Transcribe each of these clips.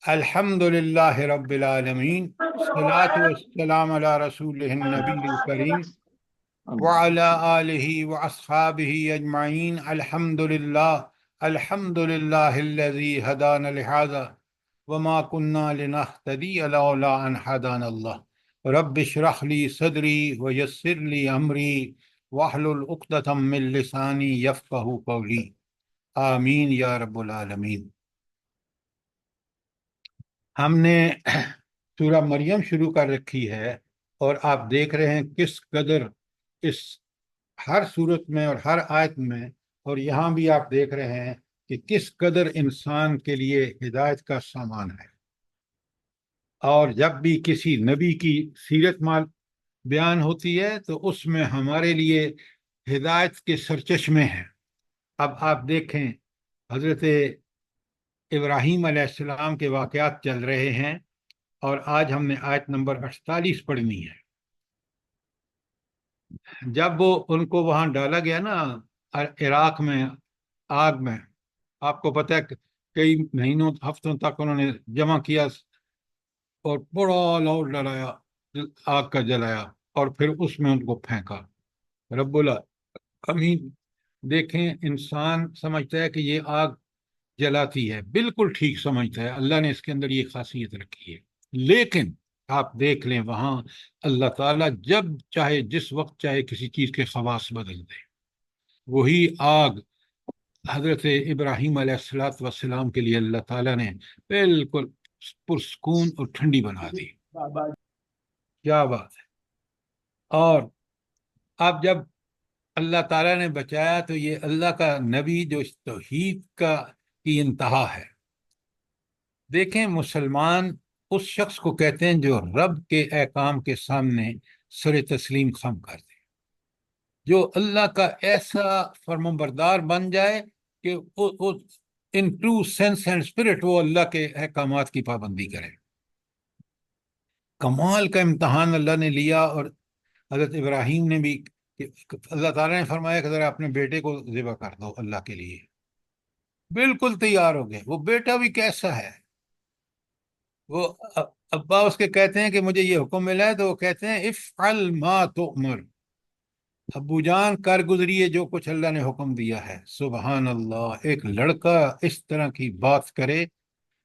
الحمد لله رب العالمين الصلاة والسلام على رسوله النبي الكريم وعلى آله وأصحابه أجمعين. الحمد لله الذي هدانا لهذا وما كنا لنهتدي لولا أن هدانا الله. رب اشرح لي صدري ويسر لي أمري واحلل عقدة من لساني يفقهوا قولي. آمین یا رب العالمین. ہم نے سورہ مریم شروع کر رکھی ہے اور آپ دیکھ رہے ہیں کس قدر اس ہر صورت میں اور ہر آیت میں اور یہاں بھی آپ دیکھ رہے ہیں کہ کس قدر انسان کے لیے ہدایت کا سامان ہے. اور جب بھی کسی نبی کی سیرت مال بیان ہوتی ہے تو اس میں ہمارے لیے ہدایت کے سرچشمے ہیں. اب آپ دیکھیں حضرت ابراہیم علیہ السلام کے واقعات چل رہے ہیں اور آج ہم نے آیت نمبر 48 پڑھنی ہے. جب وہ ان کو وہاں ڈالا گیا نا عراق میں آگ میں، آپ کو پتہ ہے کئی مہینوں ہفتوں تک انہوں نے جمع کیا اور بڑا لاؤڈ ڈلایا، آگ کا جلایا اور پھر اس میں ان کو پھینکا. رب العالمین دیکھیں، انسان سمجھتا ہے کہ یہ آگ جلاتی ہے، بالکل ٹھیک سمجھتا ہے، اللہ نے اس کے اندر یہ خاصیت رکھی ہے. لیکن آپ دیکھ لیں وہاں اللہ تعالیٰ جب چاہے جس وقت چاہے کسی چیز کے خواص بدل دے. وہی آگ حضرت ابراہیم علیہ السلام کے لیے اللہ تعالیٰ نے بالکل پرسکون اور ٹھنڈی بنا دی. کیا بات ہے. اور اب جب اللہ تعالیٰ نے بچایا تو یہ اللہ کا نبی جو توحید کی انتہا ہے. دیکھیں، مسلمان اس شخص کو کہتے ہیں جو رب کے احکام کے سامنے سر تسلیم خم کر دے، جو اللہ کا ایسا فرمانبردار بن جائے کہ in true sense and spirit وہ اللہ کے احکامات کی پابندی کرے. کمال کا امتحان اللہ نے لیا. اور حضرت ابراہیم نے بھی، اللہ تعالیٰ نے فرمایا کہ ذرا اپنے بیٹے کو ذبح کر دو اللہ کے لیے. بالکل تیار ہو گئے. وہ بیٹا بھی کیسا ہے، وہ ابا اس کے کہتے ہیں کہ مجھے یہ حکم ملا ہے تو وہ کہتے ہیں افعل ما تؤمر، ابو جان کر گزریے جو کچھ اللہ نے حکم دیا ہے. سبحان اللہ، ایک لڑکا اس طرح کی بات کرے،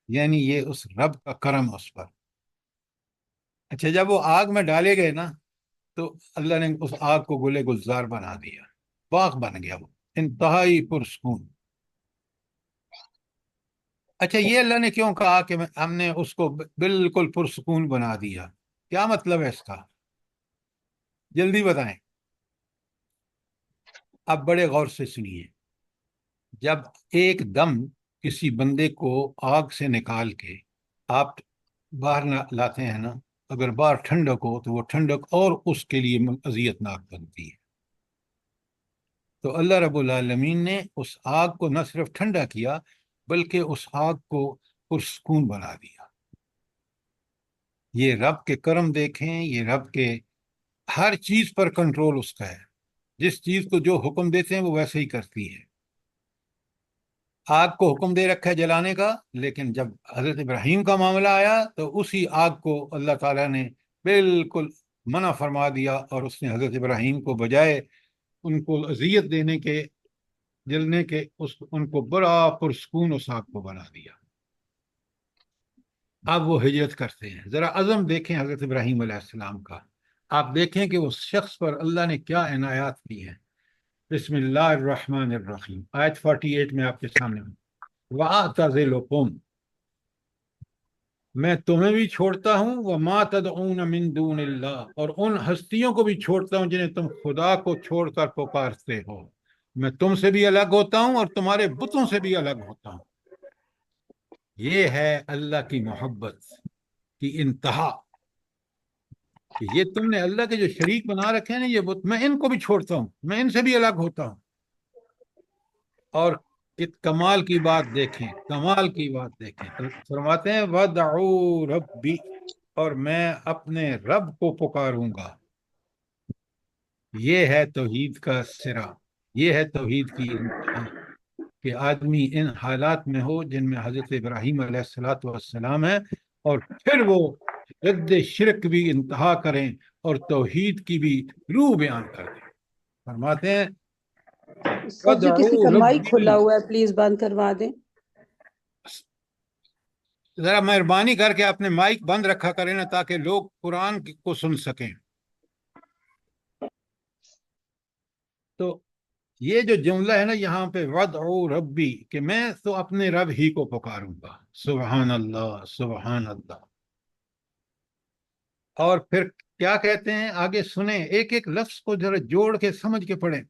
یعنی یہ اس رب کا کرم اس پر. اچھا، جب وہ آگ میں ڈالے گئے نا تو اللہ نے اس آگ کو گلے گلزار بنا دیا، باغ بن گیا وہ انتہائی پرسکون. اچھا، یہ اللہ نے کیوں کہا کہ ہم نے اس کو بالکل پرسکون بنا دیا؟ کیا مطلب ہے اس کا؟ جلدی بتائیں. اب بڑے غور سے سنیے. جب ایک دم کسی بندے کو آگ سے نکال کے آپ باہر لاتے ہیں نا، اگر باہر ٹھنڈک ہو تو وہ ٹھنڈک اور اس کے لیے اذیت ناک بنتی ہے. تو اللہ رب العالمین نے اس آگ کو نہ صرف ٹھنڈا کیا بلکہ اس آگ کو پرسکون بنا دیا. یہ رب کے کرم دیکھیں، یہ رب کے ہر چیز پر کنٹرول اس کا ہے. جس چیز کو جو حکم دیتے ہیں وہ ویسے ہی کرتی ہے. آگ کو حکم دے رکھا ہے جلانے کا، لیکن جب حضرت ابراہیم کا معاملہ آیا تو اسی آگ کو اللہ تعالیٰ نے بالکل منع فرما دیا اور اس نے حضرت ابراہیم کو بجائے ان کو اذیت دینے کے، جلنے کے، ان کو بڑا پرسکون اس آگ کو بنا دیا. اب وہ ہجرت کرتے ہیں. ذرا عزم دیکھیں حضرت ابراہیم علیہ السلام کا. آپ دیکھیں کہ اس شخص پر اللہ نے کیا عنایات کی ہیں. بسم اللہ الرحمن الرحیم، آیت 48 میں آپ کے سامنے. وَأَعْتَزِلُكُمْ، میں تمہیں بھی چھوڑتا ہوں، وَمَا تَدْعُونَ مِن دُونِ اللَّهِ، اور ان ہستیوں کو بھی چھوڑتا ہوں جنہیں تم خدا کو چھوڑ کر پکارتے ہو. میں تم سے بھی الگ ہوتا ہوں اور تمہارے بتوں سے بھی الگ ہوتا ہوں. یہ ہے اللہ کی محبت کی انتہا کہ یہ تم نے اللہ کے جو شریک بنا رکھے ہیں نا یہ بت، میں ان کو بھی چھوڑتا ہوں، میں ان سے بھی الگ ہوتا ہوں. اور کمال کی بات دیکھیں، کمال کی بات دیکھیں. فرماتے ہیں وَدْعُوا رَبِّ، اور میں اپنے رب کو پکاروں گا. یہ ہے توحید کا سرا، یہ ہے توحید کی انتہا کہ آدمی ان حالات میں ہو جن میں حضرت ابراہیم علیہ الصلوۃ والسلام ہے، اور پھر وہ رد شرک بھی انتہا کریں اور توحید کی بھی روح بیان کر دیں۔ فرماتے ہیں سر جی کسی کا مائک ربی، کھلا ہوا ہے، پلیز بند کروا دیں۔ ذرا مہربانی کر کے اپنے مائک بند رکھا کریں نا، تاکہ لوگ قرآن کو سن سکیں۔ تو یہ جو جملہ ہے نا یہاں پہ وَدْعُوا ربی، کہ میں تو اپنے رب ہی کو پکاروں گا۔ سبحان اللہ، سبحان اللہ۔ اور پھر کیا کہتے ہیں آگے سنیں، ایک ایک لفظ کو ذرا جوڑ کے سمجھ کے پڑھیں۔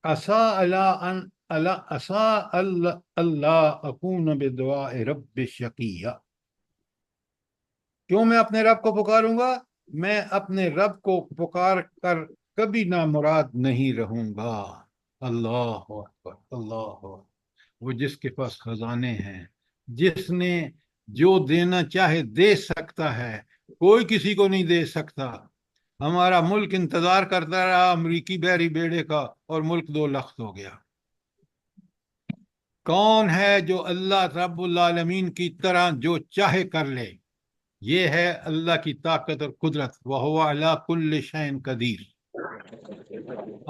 عسا اللہ اکون بدعاء رب شقیہ، کیوں میں اپنے رب کو پکاروں گا؟ میں اپنے رب کو پکار کر کبھی نامراد نہیں رہوں گا۔ اللہ اکبر، اللہ اکبر۔ وہ جس کے پاس خزانے ہیں، جس نے جو دینا چاہے دے سکتا ہے، کوئی کسی کو نہیں دے سکتا۔ ہمارا ملک انتظار کرتا رہا امریکی بحری بیڑے کا، اور ملک 2 لخت ہو گیا۔ کون ہے جو اللہ رب العالمین کی طرح جو چاہے کر لے؟ یہ ہے اللہ کی طاقت اور قدرت، وَهُوَ عَلَىٰ كُلِّ شَيْءٍ قدیر۔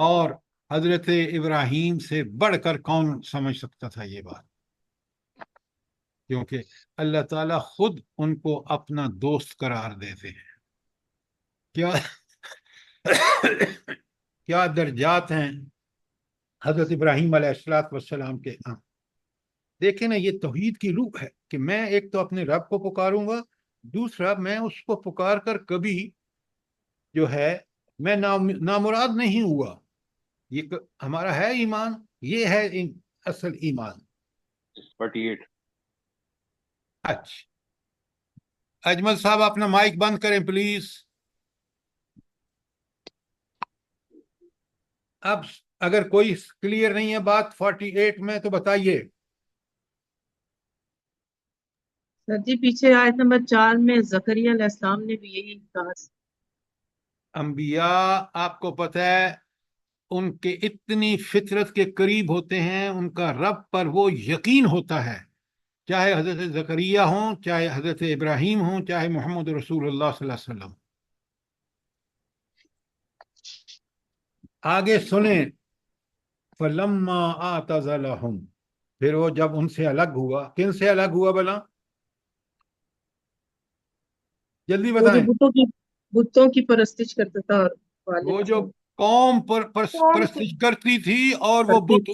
اور حضرت ابراہیم سے بڑھ کر کون سمجھ سکتا تھا یہ بات؟ کیونکہ اللہ تعالیٰ خود ان کو اپنا دوست قرار دیتے ہیں۔ کیا کیا درجات ہیں حضرت ابراہیم علیہ السلام کے۔ دیکھیں نا، یہ توحید کی روح ہے کہ میں ایک تو اپنے رب کو پکاروں گا، دوسرا میں اس کو پکار کر کبھی جو ہے میں نامراد نہیں ہوا۔ یہ ہمارا ہے ایمان، یہ ہے اصل ایمان۔ 48۔ اچھا اجمل صاحب اپنا مائک بند کریں پلیز۔ اب اگر کوئی کلیئر نہیں ہے بات 48 میں تو بتائیے۔ سر جی پیچھے آیت نمبر 4 میں زکریا علیہ السلام نے بھی یہی کہا۔ انبیاء آپ کو پتہ ہے ان کے اتنی فطرت کے قریب ہوتے ہیں، ان کا رب پر وہ یقین ہوتا ہے، چاہے حضرت زکریا ہوں، چاہے حضرت ابراہیم ہوں، چاہے محمد رسول اللہ صلی اللہ علیہ وسلم۔ آگے سنیں، فلما اعتزلہم، پھر وہ جب ان سے الگ ہوا، کن سے الگ ہوا بلا؟ جلدی وہ جو بتائیں۔ بتوں کی پرستش کرتا تھا، اور وہ جو قوم پر پرستش کرتی تھی، اور وہ بت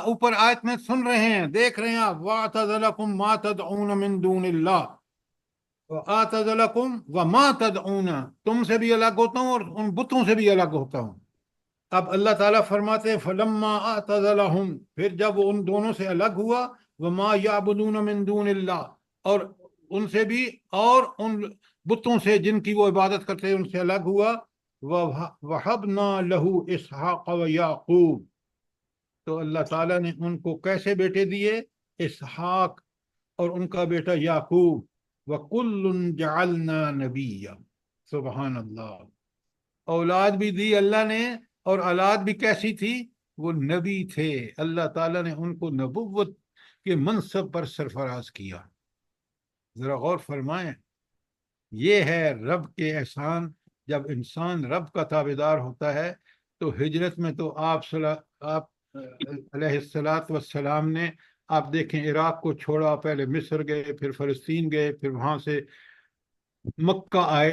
اوپر آیت میں سن رہے ہیں، دیکھ رہے ہیں آپ، وَاعْتَزَلَكُمْ مَا تَدْعُونَ مِن دُونِ اللَّهِ وَاعْتَزَلَكُمْ وَمَا تَدْعُونَ، تم سے بھی الگ ہوتا ہوں اور ان بتوں سے بھی الگ ہوتا ہوں۔ اب اللہ تعالیٰ فرماتے ہیں فَلَمَّا اعْتَزَلَهُمْ، پھر جب وہ ان دونوں سے الگ ہوا، وَمَا يَعْبُدُونَ مِن دُونِ اللَّهِ، اور ان سے بھی اور ان بتوں سے جن کی وہ عبادت کرتے ہیں ان سے الگ ہوا۔ وَوَهَبْنَا لَهُ إِسْحَاقَ وَيَعْقُوبَ، تو اللہ تعالیٰ نے ان کو کیسے بیٹے دیے؟ اسحاق اور ان کا بیٹا یعقوب۔ وَكُلٌّ جَعَلْنَا نَبِيًّا، سبحان اللہ۔ اولاد بھی دی اللہ نے، اور اولاد بھی کیسی تھی؟ وہ نبی تھے، اللہ تعالیٰ نے ان کو نبوت کے منصب پر سرفراز کیا۔ ذرا غور فرمائیں، یہ ہے رب کے احسان۔ جب انسان رب کا تابعدار ہوتا ہے تو ہجرت میں تو آپ علیہ السلام نے، آپ دیکھیں عراق کو چھوڑا، پہلے مصر گئے، پھر فلسطین گئے، پھر وہاں سے مکہ آئے،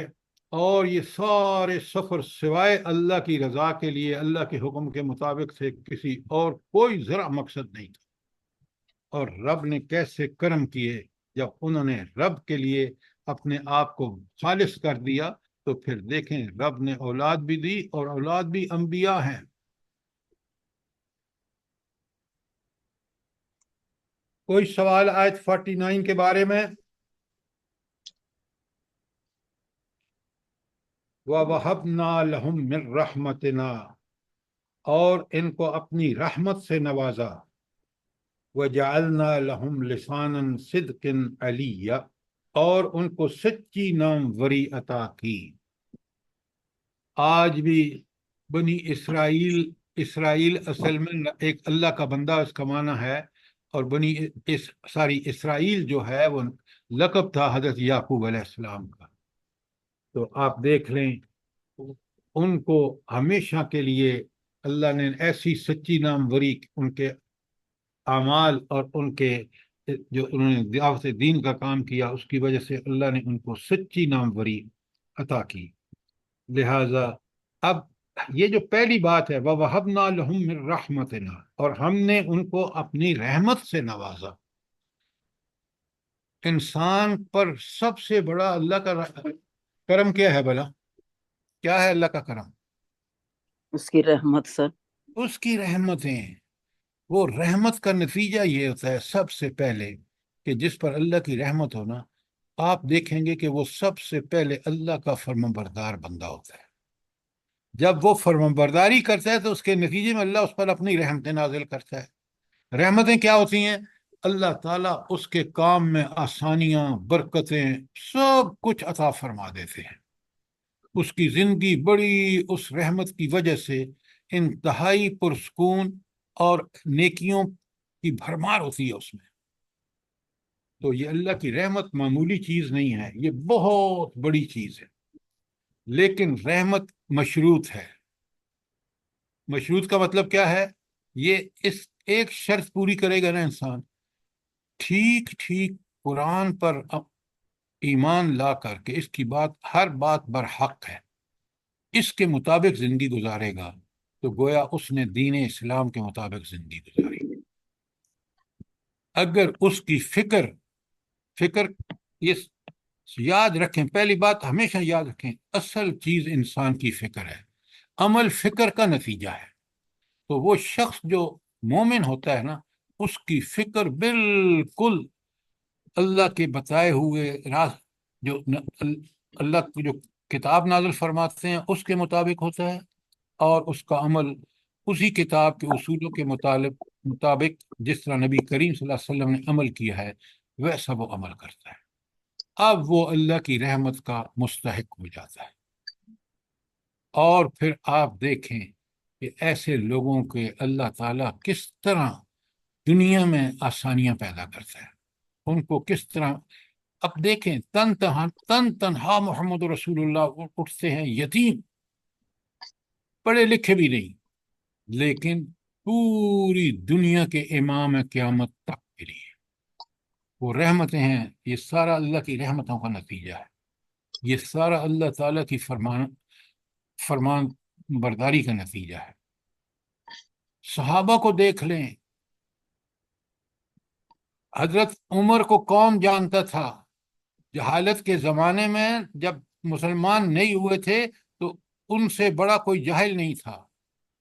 اور یہ سارے سفر سوائے اللہ کی رضا کے لیے، اللہ کے حکم کے مطابق سے کسی اور کوئی ذرا مقصد نہیں تھا۔ اور رب نے کیسے کرم کیے، جب انہوں نے رب کے لیے اپنے آپ کو خالص کر دیا، تو پھر دیکھیں رب نے اولاد بھی دی، اور اولاد بھی انبیاء ہیں۔ کوئی سوال آیت 49 کے بارے میں؟ وَوَهَبْنَا لَهُم مِّن رَحْمَتِنَا، اور ان کو اپنی رحمت سے نوازا۔ وَجَعَلْنَا لَهُمْ لِسَانًا صِدْقٍ عَلِيًّا، اور ان کو سچی ناموری عطا کی۔ آج بھی بنی اسرائیل اصل میں ایک اللہ کا بندہ، اس کا معنی ہے اور اس ساری اسرائیل جو ہے وہ لقب تھا حضرت یعقوب علیہ السلام کا. تو آپ دیکھ لیں ان کو ہمیشہ کے لیے اللہ نے ایسی سچی ناموری ان کے اعمال اور ان کے جو انہوں نے دعوت دین کا کام کیا اس کی وجہ سے اللہ نے ان کو سچی ناموری عطا کی. لہذا اب یہ جو پہلی بات ہے وَوَهَبْنَا لَهُم مِّن رَحْمَتِنَا، اور ہم نے ان کو اپنی رحمت سے نوازا. انسان پر سب سے بڑا اللہ کا کرم کیا ہے بھلا؟ کیا ہے اللہ کا کرم؟ اس کی رحمت سر. اس کی رحمتیں. وہ رحمت کا نتیجہ یہ ہوتا ہے سب سے پہلے کہ جس پر اللہ کی رحمت ہونا، آپ دیکھیں گے کہ وہ سب سے پہلے اللہ کا فرمانبردار بندہ ہوتا ہے. جب وہ فرمانبرداری کرتا ہے تو اس کے نتیجے میں اللہ اس پر اپنی رحمتیں نازل کرتا ہے. رحمتیں کیا ہوتی ہیں؟ اللہ تعالیٰ اس کے کام میں آسانیاں، برکتیں، سب کچھ عطا فرما دیتے ہیں. اس کی زندگی بڑی اس رحمت کی وجہ سے انتہائی پرسکون اور نیکیوں کی بھرمار ہوتی ہے اس میں. تو یہ اللہ کی رحمت معمولی چیز نہیں ہے، یہ بہت بڑی چیز ہے. لیکن رحمت مشروط ہے. مشروط کا مطلب کیا ہے؟ یہ اس ایک شرط پوری کرے گا نا انسان، ٹھیک ٹھیک قرآن پر ایمان لا کر کے اس کی بات، ہر بات برحق ہے، اس کے مطابق زندگی گزارے گا تو گویا اس نے دین اسلام کے مطابق زندگی گزاری. اگر اس کی فکر یہ یاد رکھیں، پہلی بات ہمیشہ یاد رکھیں، اصل چیز انسان کی فکر ہے، عمل فکر کا نتیجہ ہے. تو وہ شخص جو مومن ہوتا ہے نا، اس کی فکر بالکل اللہ کے بتائے ہوئے جو اللہ کی جو کتاب نازل فرماتے ہیں اس کے مطابق ہوتا ہے، اور اس کا عمل اسی کتاب کے اصولوں کے مطابق جس طرح نبی کریم صلی اللہ علیہ وسلم نے عمل کیا ہے ویسا وہ عمل کرتا ہے. اب وہ اللہ کی رحمت کا مستحق ہو جاتا ہے. اور پھر آپ دیکھیں کہ ایسے لوگوں کے اللہ تعالیٰ کس طرح دنیا میں آسانیاں پیدا کرتا ہے، ان کو کس طرح. اب دیکھیں تن تنہا محمد رسول اللہ اٹھتے ہیں، یتیم، پڑھے لکھے بھی نہیں، لیکن پوری دنیا کے امام قیامت تک کے لیے وہ رحمتیں ہیں. یہ سارا اللہ کی رحمتوں کا نتیجہ ہے، یہ سارا اللہ تعالیٰ کی فرمان برداری کا نتیجہ ہے. صحابہ کو دیکھ لیں، حضرت عمر کو کون جانتا تھا؟ جہالت کے زمانے میں جب مسلمان نہیں ہوئے تھے تو ان سے بڑا کوئی جاہل نہیں تھا،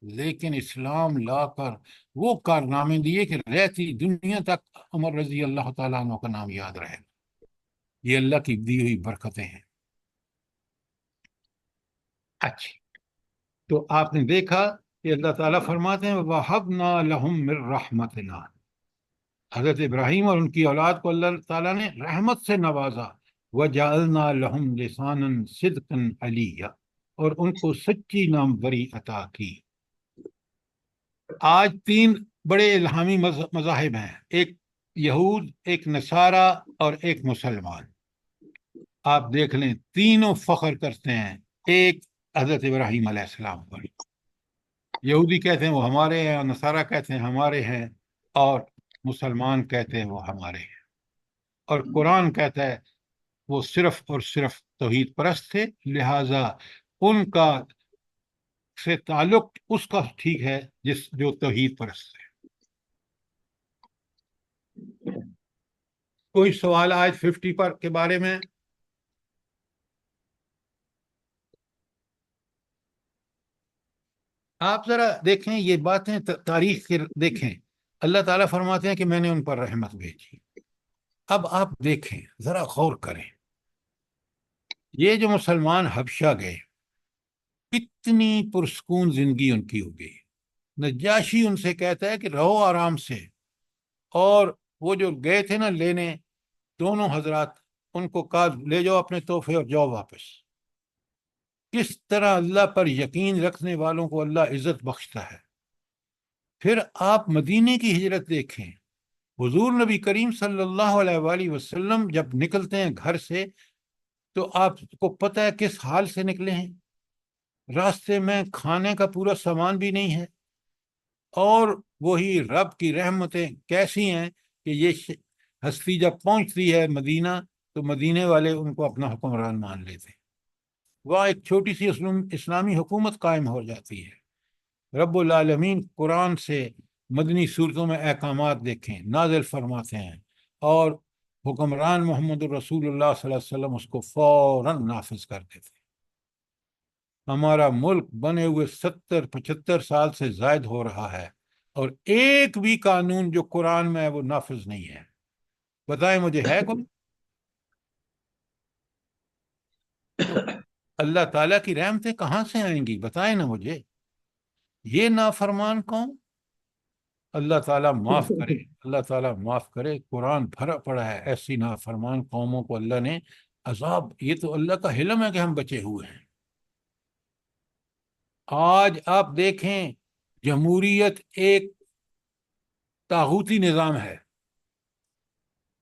لیکن اسلام لا کر وہ کارنامے دیے کہ رہتی دنیا تک عمر رضی اللہ تعالیٰ عنہ کا نام یاد رہے. یہ اللہ کی دی ہوئی برکتیں ہیں. اچھی، تو آپ نے دیکھا کہ اللہ تعالیٰ فرماتے ہیں وَوَهَبْنَا لَهُم مِّن رَحْمَتِنَا. حضرت ابراہیم اور ان کی اولاد کو اللہ تعالیٰ نے رحمت سے نوازا. وَجَعَلْنَا لَهُمْ لِسَانًا صِدْقًا عَلِيًّا، اور ان کو سچی ناموری عطا کی. آج 3 بڑے الہامی مذاہب ہیں، ایک یہود، ایک نصارہ اور ایک مسلمان. آپ دیکھ لیں تینوں فخر کرتے ہیں ایک حضرت ابراہیم علیہ السلام پر. یہودی کہتے ہیں وہ ہمارے ہیں، نصارہ کہتے ہیں ہمارے ہیں، اور مسلمان کہتے ہیں وہ ہمارے ہیں. اور قرآن کہتا ہے وہ صرف اور صرف توحید پرست تھے، لہٰذا ان کا سے تعلق اس کا ٹھیک ہے جو توحید پرست ہے. کوئی سوال آج 50 پر کے بارے میں؟ آپ ذرا دیکھیں یہ باتیں تاریخ کے دیکھیں. اللہ تعالیٰ فرماتے ہیں کہ میں نے ان پر رحمت بھیجی. اب آپ دیکھیں ذرا غور کریں، یہ جو مسلمان حبشہ گئے کتنی پرسکون زندگی ان کی ہو گئی. نجاشی ان سے کہتا ہے کہ رہو آرام سے، اور وہ جو گئے تھے نا لینے دونوں حضرات، ان کو کہا لے جاؤ اپنے تحفے اور جاؤ واپس. کس طرح اللہ پر یقین رکھنے والوں کو اللہ عزت بخشتا ہے. پھر آپ مدینے کی ہجرت دیکھیں، حضور نبی کریم صلی اللہ علیہ وآلہ وسلم جب نکلتے ہیں گھر سے تو آپ کو پتہ ہے کس حال سے نکلے ہیں. راستے میں کھانے کا پورا سامان بھی نہیں ہے، اور وہی رب کی رحمتیں کیسی ہیں کہ یہ ہستی جب پہنچتی ہے مدینہ تو مدینے والے ان کو اپنا حکمران مان لیتے ہیں. وہاں ایک چھوٹی سی اسلامی حکومت قائم ہو جاتی ہے. رب العالمین قرآن سے مدنی صورتوں میں احکامات دیکھیں نازل فرماتے ہیں، اور حکمران محمد الرسول اللہ صلی اللہ علیہ وسلم اس کو فوراً نافذ کر دیتے. ہمارا ملک بنے ہوئے 70-75 سال سے زائد ہو رہا ہے، اور ایک بھی قانون جو قرآن میں ہے وہ نافذ نہیں ہے. بتائیں مجھے ہے کوئی؟ تو اللہ تعالیٰ کی رحمتیں کہاں سے آئیں گی؟ بتائیں نا مجھے. یہ نافرمان کون؟ اللہ تعالیٰ معاف کرے، اللہ تعالیٰ معاف کرے. قرآن بھرا پڑا ہے ایسی نافرمان قوموں کو اللہ نے عذاب. یہ تو اللہ کا حلم ہے کہ ہم بچے ہوئے ہیں. آج آپ دیکھیں جمہوریت ایک طاغوتی نظام ہے.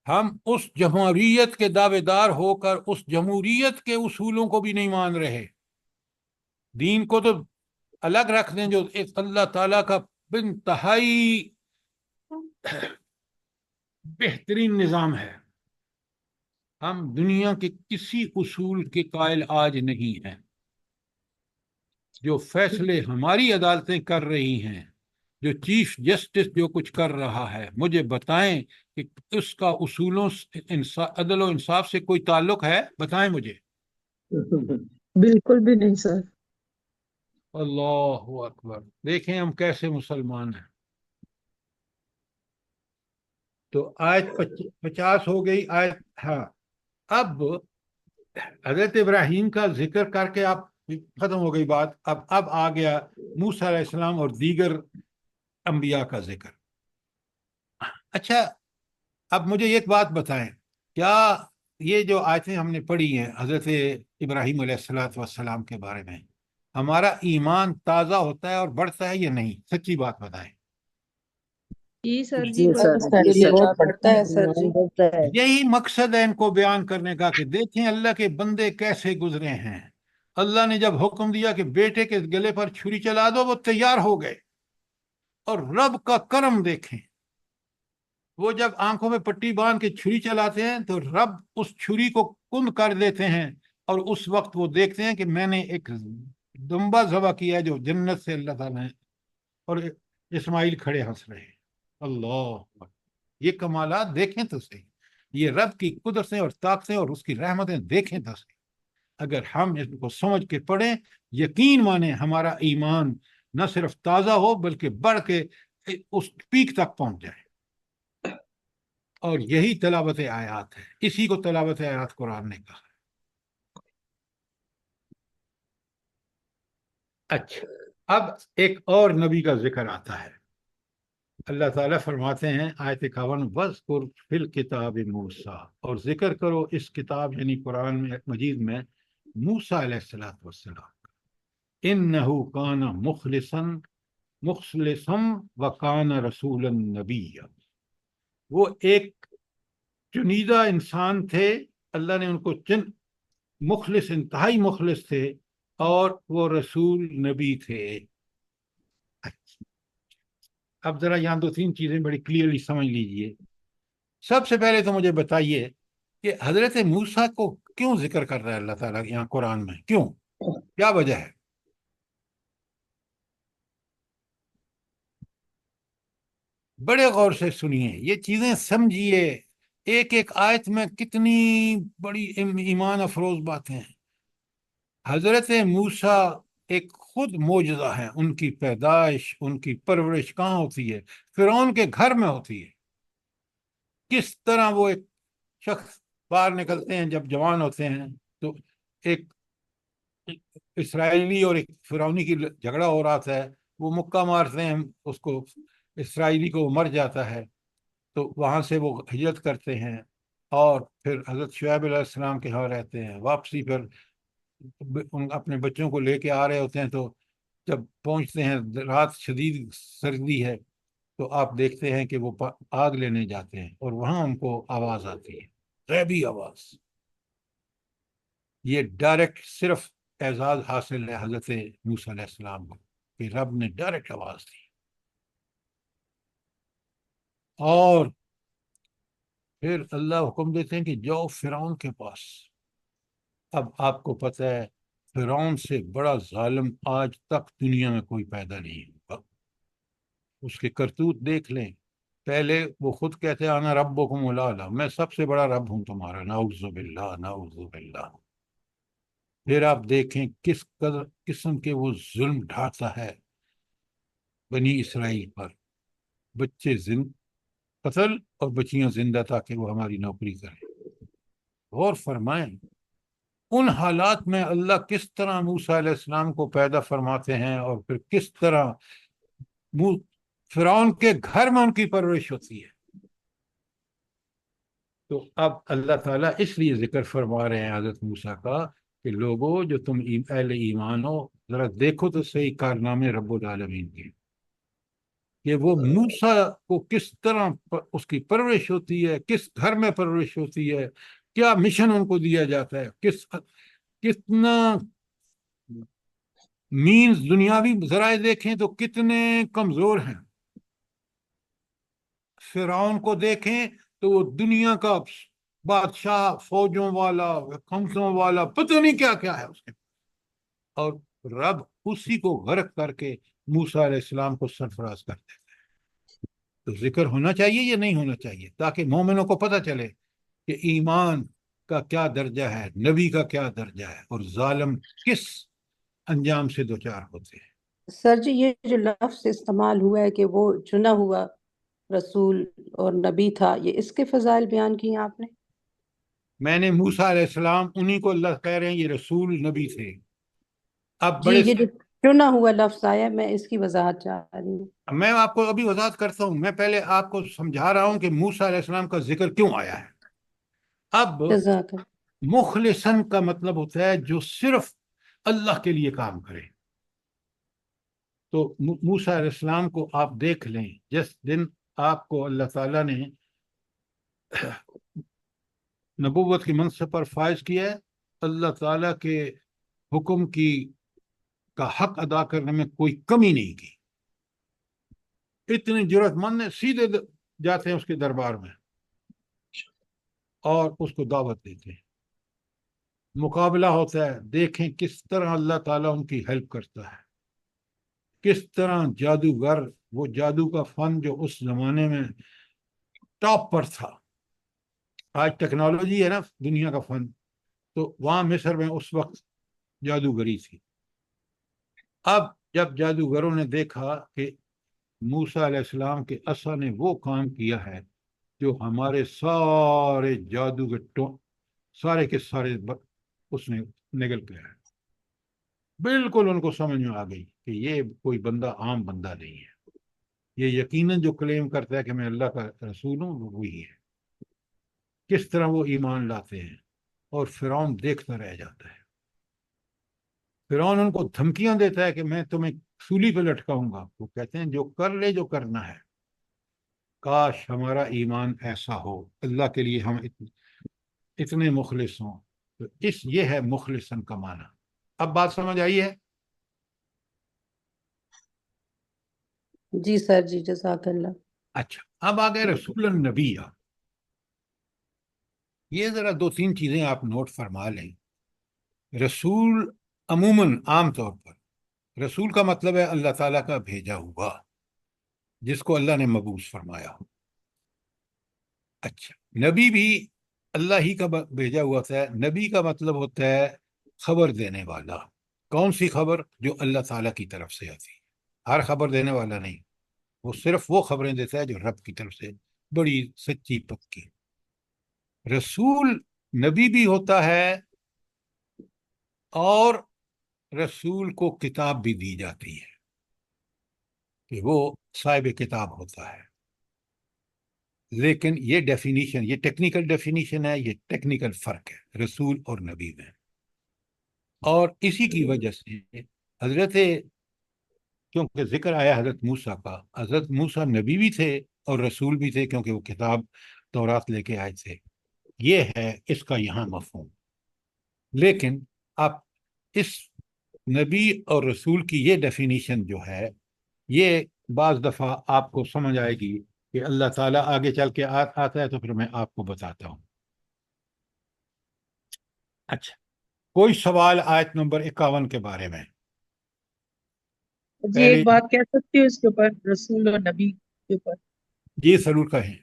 ہم اس جمہوریت کے دعوے دار ہو کر اس جمہوریت کے اصولوں کو بھی نہیں مان رہے. دین کو تو الگ رکھ دیں، جو ایک اللہ تعالیٰ کا بنتہائی بہترین نظام ہے. ہم دنیا کے کسی اصول کے قائل آج نہیں ہیں. جو فیصلے ہماری عدالتیں کر رہی ہیں، جو چیف جسٹس جو کچھ کر رہا ہے، مجھے بتائیں کہ اس کا اصولوں عدل و انصاف سے کوئی تعلق ہے؟ بتائیں مجھے. بالکل بھی نہیں سر. اللہ اکبر. دیکھیں ہم کیسے مسلمان ہیں. تو آیت 50 ہو گئی آیت. ہاں، اب حضرت ابراہیم کا ذکر کر کے آپ ختم ہو گئی بات. اب آ گیا موسیٰ علیہ السلام اور دیگر انبیاء کا ذکر. اچھا، اب مجھے ایک بات بتائیں، کیا یہ جو آیتیں ہم نے پڑھی ہیں حضرت ابراہیم علیہ السلام کے بارے میں، ہمارا ایمان تازہ ہوتا ہے اور بڑھتا ہے یا نہیں؟ سچی بات بتائیں. جی سر جی سر، کے جی لیے سر. بہت پڑتا ہے سر جی. یہی مقصد ہے ان کو بیان کرنے کا کہ دیکھیں اللہ کے بندے کیسے گزرے ہیں. اللہ نے جب حکم دیا کہ بیٹے کے گلے پر چھری چلا دو، وہ تیار ہو گئے. اور رب کا کرم دیکھیں، وہ جب آنکھوں میں پٹی باندھ کے چھری چلاتے ہیں تو رب اس چھری کو کند کر دیتے ہیں، اور اس وقت وہ دیکھتے ہیں کہ میں نے ایک دمبا ذبح کیا ہے جو جنت سے اللہ تعالیٰ نے، اور اسماعیل کھڑے ہنس رہے ہیں. اللہ، یہ کمالات دیکھیں تو صحیح. یہ رب کی قدرتیں اور طاقتیں اور اس کی رحمتیں دیکھیں تو صحیح. اگر ہم اس کو سمجھ کے پڑھیں، یقین مانیں ہمارا ایمان نہ صرف تازہ ہو بلکہ بڑھ کے اس پیک تک پہنچ جائے. اور یہی تلاوت آیات ہے، اسی کو تلاوت آیات قرآن نے کہا. اچھا، اب ایک اور نبی کا ذکر آتا ہے. اللہ تعالیٰ فرماتے ہیں آیت 51، وَاذْكُرْ فِي الْكِتَابِ مُوسَىٰ، اور ذکر کرو اس کتاب یعنی قرآن مجید میں موسیٰ علیہ السلام. إِنَّهُ كَانَ مُخْلِصًا وَكَانَ رَسُولًا نَبِيًّا. وہ ایک چنیدہ انسان تھے، اللہ نے ان کو مخلص، انتہائی مخلص تھے، اور وہ رسول نبی تھے. اب ذرا یہاں 2-3 چیزیں بڑی کلیئرلی سمجھ لیجئے. سب سے پہلے تو مجھے بتائیے کہ حضرت موسیٰ کو کیوں ذکر کر رہا ہے اللہ تعالیٰ یہاں قرآن میں؟ کیوں؟ کیا وجہ ہے؟ بڑے غور سے سنیے، یہ چیزیں سمجھیے. ایک ایک آیت میں کتنی بڑی ایمان افروز باتیں ہیں. حضرت موسیٰ ایک خود معجزہ ہیں. ان کی پیدائش، ان کی پرورش کہاں ہوتی ہے؟ فرعون کے گھر میں ہوتی ہے. کس طرح وہ ایک شخص باہر نکلتے ہیں جب جوان ہوتے ہیں تو ایک اسرائیلی اور ایک فرعونی کی جھگڑا ہو رہا تھا، وہ مکہ مارتے ہیں اس کو، اسرائیلی کو مر جاتا ہے. تو وہاں سے وہ ہجرت کرتے ہیں اور پھر حضرت شعیب علیہ السلام کے ہاں رہتے ہیں. واپسی پھر اپنے بچوں کو لے کے آ رہے ہوتے ہیں، تو جب پہنچتے ہیں رات شدید سردی ہے، تو آپ دیکھتے ہیں کہ وہ آگ لینے جاتے ہیں اور وہاں ان کو آواز آتی ہے، غیبی آواز. یہ ڈائریکٹ صرف اعزاز حاصل ہے حضرت موسیٰ علیہ السلام کو کہ رب نے ڈائریکٹ آواز دی. اور پھر اللہ حکم دیتے ہیں کہ جاؤ فرعون کے پاس. اب آپ کو پتہ ہے فرعون سے بڑا ظالم آج تک دنیا میں کوئی پیدا نہیں ہوا. اس کے کرتوت دیکھ لیں. پہلے وہ خود کہتے ہیں انا ربکم الاعلی، میں سب سے بڑا رب ہوں تمہارا، نعوذ باللہ نعوذ باللہ. پھر آپ دیکھیں کس قدر قسم کے وہ ظلم ڈھاتا ہے بنی اسرائیل پر، بچے قتل اور بچیاں زندہ تاکہ وہ ہماری نوکری کریں. غور فرمائیں ان حالات میں اللہ کس طرح موسیٰ علیہ السلام کو پیدا فرماتے ہیں اور پھر کس طرح فرعون کے گھر میں ان کی پرورش ہوتی ہے. تو اب اللہ تعالیٰ اس لیے ذکر فرما رہے ہیں حضرت موسیٰ کا کہ لوگوں جو تم اہل ایمان ہو، ذرا دیکھو تو صحیح کارنامے رب العالمین کے، کہ وہ موسیٰ کو کس طرح اس کی پرورش ہوتی ہے، کس گھر میں پرورش ہوتی ہے، کیا مشن ان کو دیا جاتا ہے، کتنا مینز دنیاوی ذرائع دیکھیں تو کتنے کمزور ہیں. فرعون کو دیکھیں تو وہ دنیا کا بادشاہ، فوجوں والا، خمسوں والا، پتہ نہیں کیا کیا ہے اس کے، اور رب اسی کو غرق کر کے موسیٰ علیہ السلام کو سرفراز کر دیتا ہے. تو ذکر ہونا چاہیے یا نہیں ہونا چاہیے تاکہ مومنوں کو پتہ چلے کہ ایمان کا کیا درجہ ہے، نبی کا کیا درجہ ہے، اور ظالم کس انجام سے دوچار ہوتے ہیں. سر جی یہ جو لفظ استعمال ہوا ہے کہ وہ چنا ہوا رسول اور نبی تھا، یہ اس کے فضائل بیان کیے آپ نے؟ میں نے موسیٰ علیہ السلام انہی کو اللہ کہہ رہے ہیں یہ رسول نبی تھے. اب جی بڑے یہ جو چنا ہوا لفظ آیا میں اس کی وضاحت چاہ رہی ہوں. میں آپ کو ابھی وضاحت کرتا ہوں، میں پہلے آپ کو سمجھا رہا ہوں کہ موسیٰ علیہ السلام کا ذکر کیوں آیا ہے. اب جزاک اللہ. مخلصن کا مطلب ہوتا ہے جو صرف اللہ کے لیے کام کرے. تو موسیٰ علیہ السلام کو آپ دیکھ لیں، جس دن آپ کو اللہ تعالیٰ نے نبوت کی منصب پر فائز کیا ہے، اللہ تعالیٰ کے حکم کا حق ادا کرنے میں کوئی کمی نہیں کی. اتنی جرات مند سیدھے جاتے ہیں اس کے دربار میں اور اس کو دعوت دیتے ہیں. مقابلہ ہوتا ہے، دیکھیں کس طرح اللہ تعالیٰ ان کی ہیلپ کرتا ہے، کس طرح جادوگر، وہ جادو کا فن جو اس زمانے میں ٹاپ پر تھا. آج ٹیکنالوجی ہے نا دنیا کا فن، تو وہاں مصر میں اس وقت جادوگری تھی. اب جب جادوگروں نے دیکھا کہ موسیٰ علیہ السلام کے عصا نے وہ کام کیا ہے جو ہمارے سارے جادو کے سارے کے سارے اس نے نگل گیا ہے، بالکل ان کو سمجھ میں آ گئی کہ یہ کوئی بندہ عام بندہ نہیں ہے، یہ یقیناً جو کلیم کرتا ہے کہ میں اللہ کا رسول ہوں وہ وہی ہے. کس طرح وہ ایمان لاتے ہیں، اور فرعون دیکھتا رہ جاتا ہے. فرعون ان کو دھمکیاں دیتا ہے کہ میں تمہیں سولی پہ لٹکاؤں گا. وہ کہتے ہیں جو کر لے جو کرنا ہے. کاش ہمارا ایمان ایسا ہو، اللہ کے لیے ہم اتنے مخلص ہوں. تو یہ ہے مخلصن کا معنی. اب بات سمجھ آئی ہے؟ جی سر جی جزاک اللہ. اچھا اب آ گئے رسول النبی. یہ ذرا 2-3 چیزیں آپ نوٹ فرما لیں. رسول عموماً عام طور پر رسول کا مطلب ہے اللہ تعالیٰ کا بھیجا ہوا، جس کو اللہ نے مبعوث فرمایا ہو. اچھا نبی بھی اللہ ہی کا بھیجا ہوا ہے. نبی کا مطلب ہوتا ہے خبر دینے والا. کون سی خبر؟ جو اللہ تعالیٰ کی طرف سے آتی. ہر خبر دینے والا نہیں، وہ صرف وہ خبریں دیتا ہے جو رب کی طرف سے بڑی سچی پکی. رسول نبی بھی ہوتا ہے اور رسول کو کتاب بھی دی جاتی ہے کہ وہ صاحب کتاب ہوتا ہے. لیکن یہ ڈیفینیشن، یہ ٹیکنیکل ڈیفینیشن ہے، یہ ٹیکنیکل فرق ہے رسول اور نبی میں. اور اسی کی وجہ سے حضرت کیونکہ ذکر آیا حضرت موسیٰ کا. حضرت موسیٰ نبی بھی تھے اور رسول بھی تھے کیونکہ وہ کتاب تورات لے کے آئے تھے. یہ ہے اس کا یہاں مفہوم. لیکن آپ اس نبی اور رسول کی یہ ڈیفینیشن جو ہے یہ بعض دفعہ آپ کو سمجھ آئے گی کہ اللہ تعالیٰ آگے چل کے آتا ہے تو پھر میں آپ کو بتاتا ہوں. اچھا، کوئی سوال آیت نمبر 51 کے بارے میں؟ جی ایک بات کہہ سکتی ہوں اس کے اوپر، رسول اور نبی کے اوپر. جی ضرور کہیں.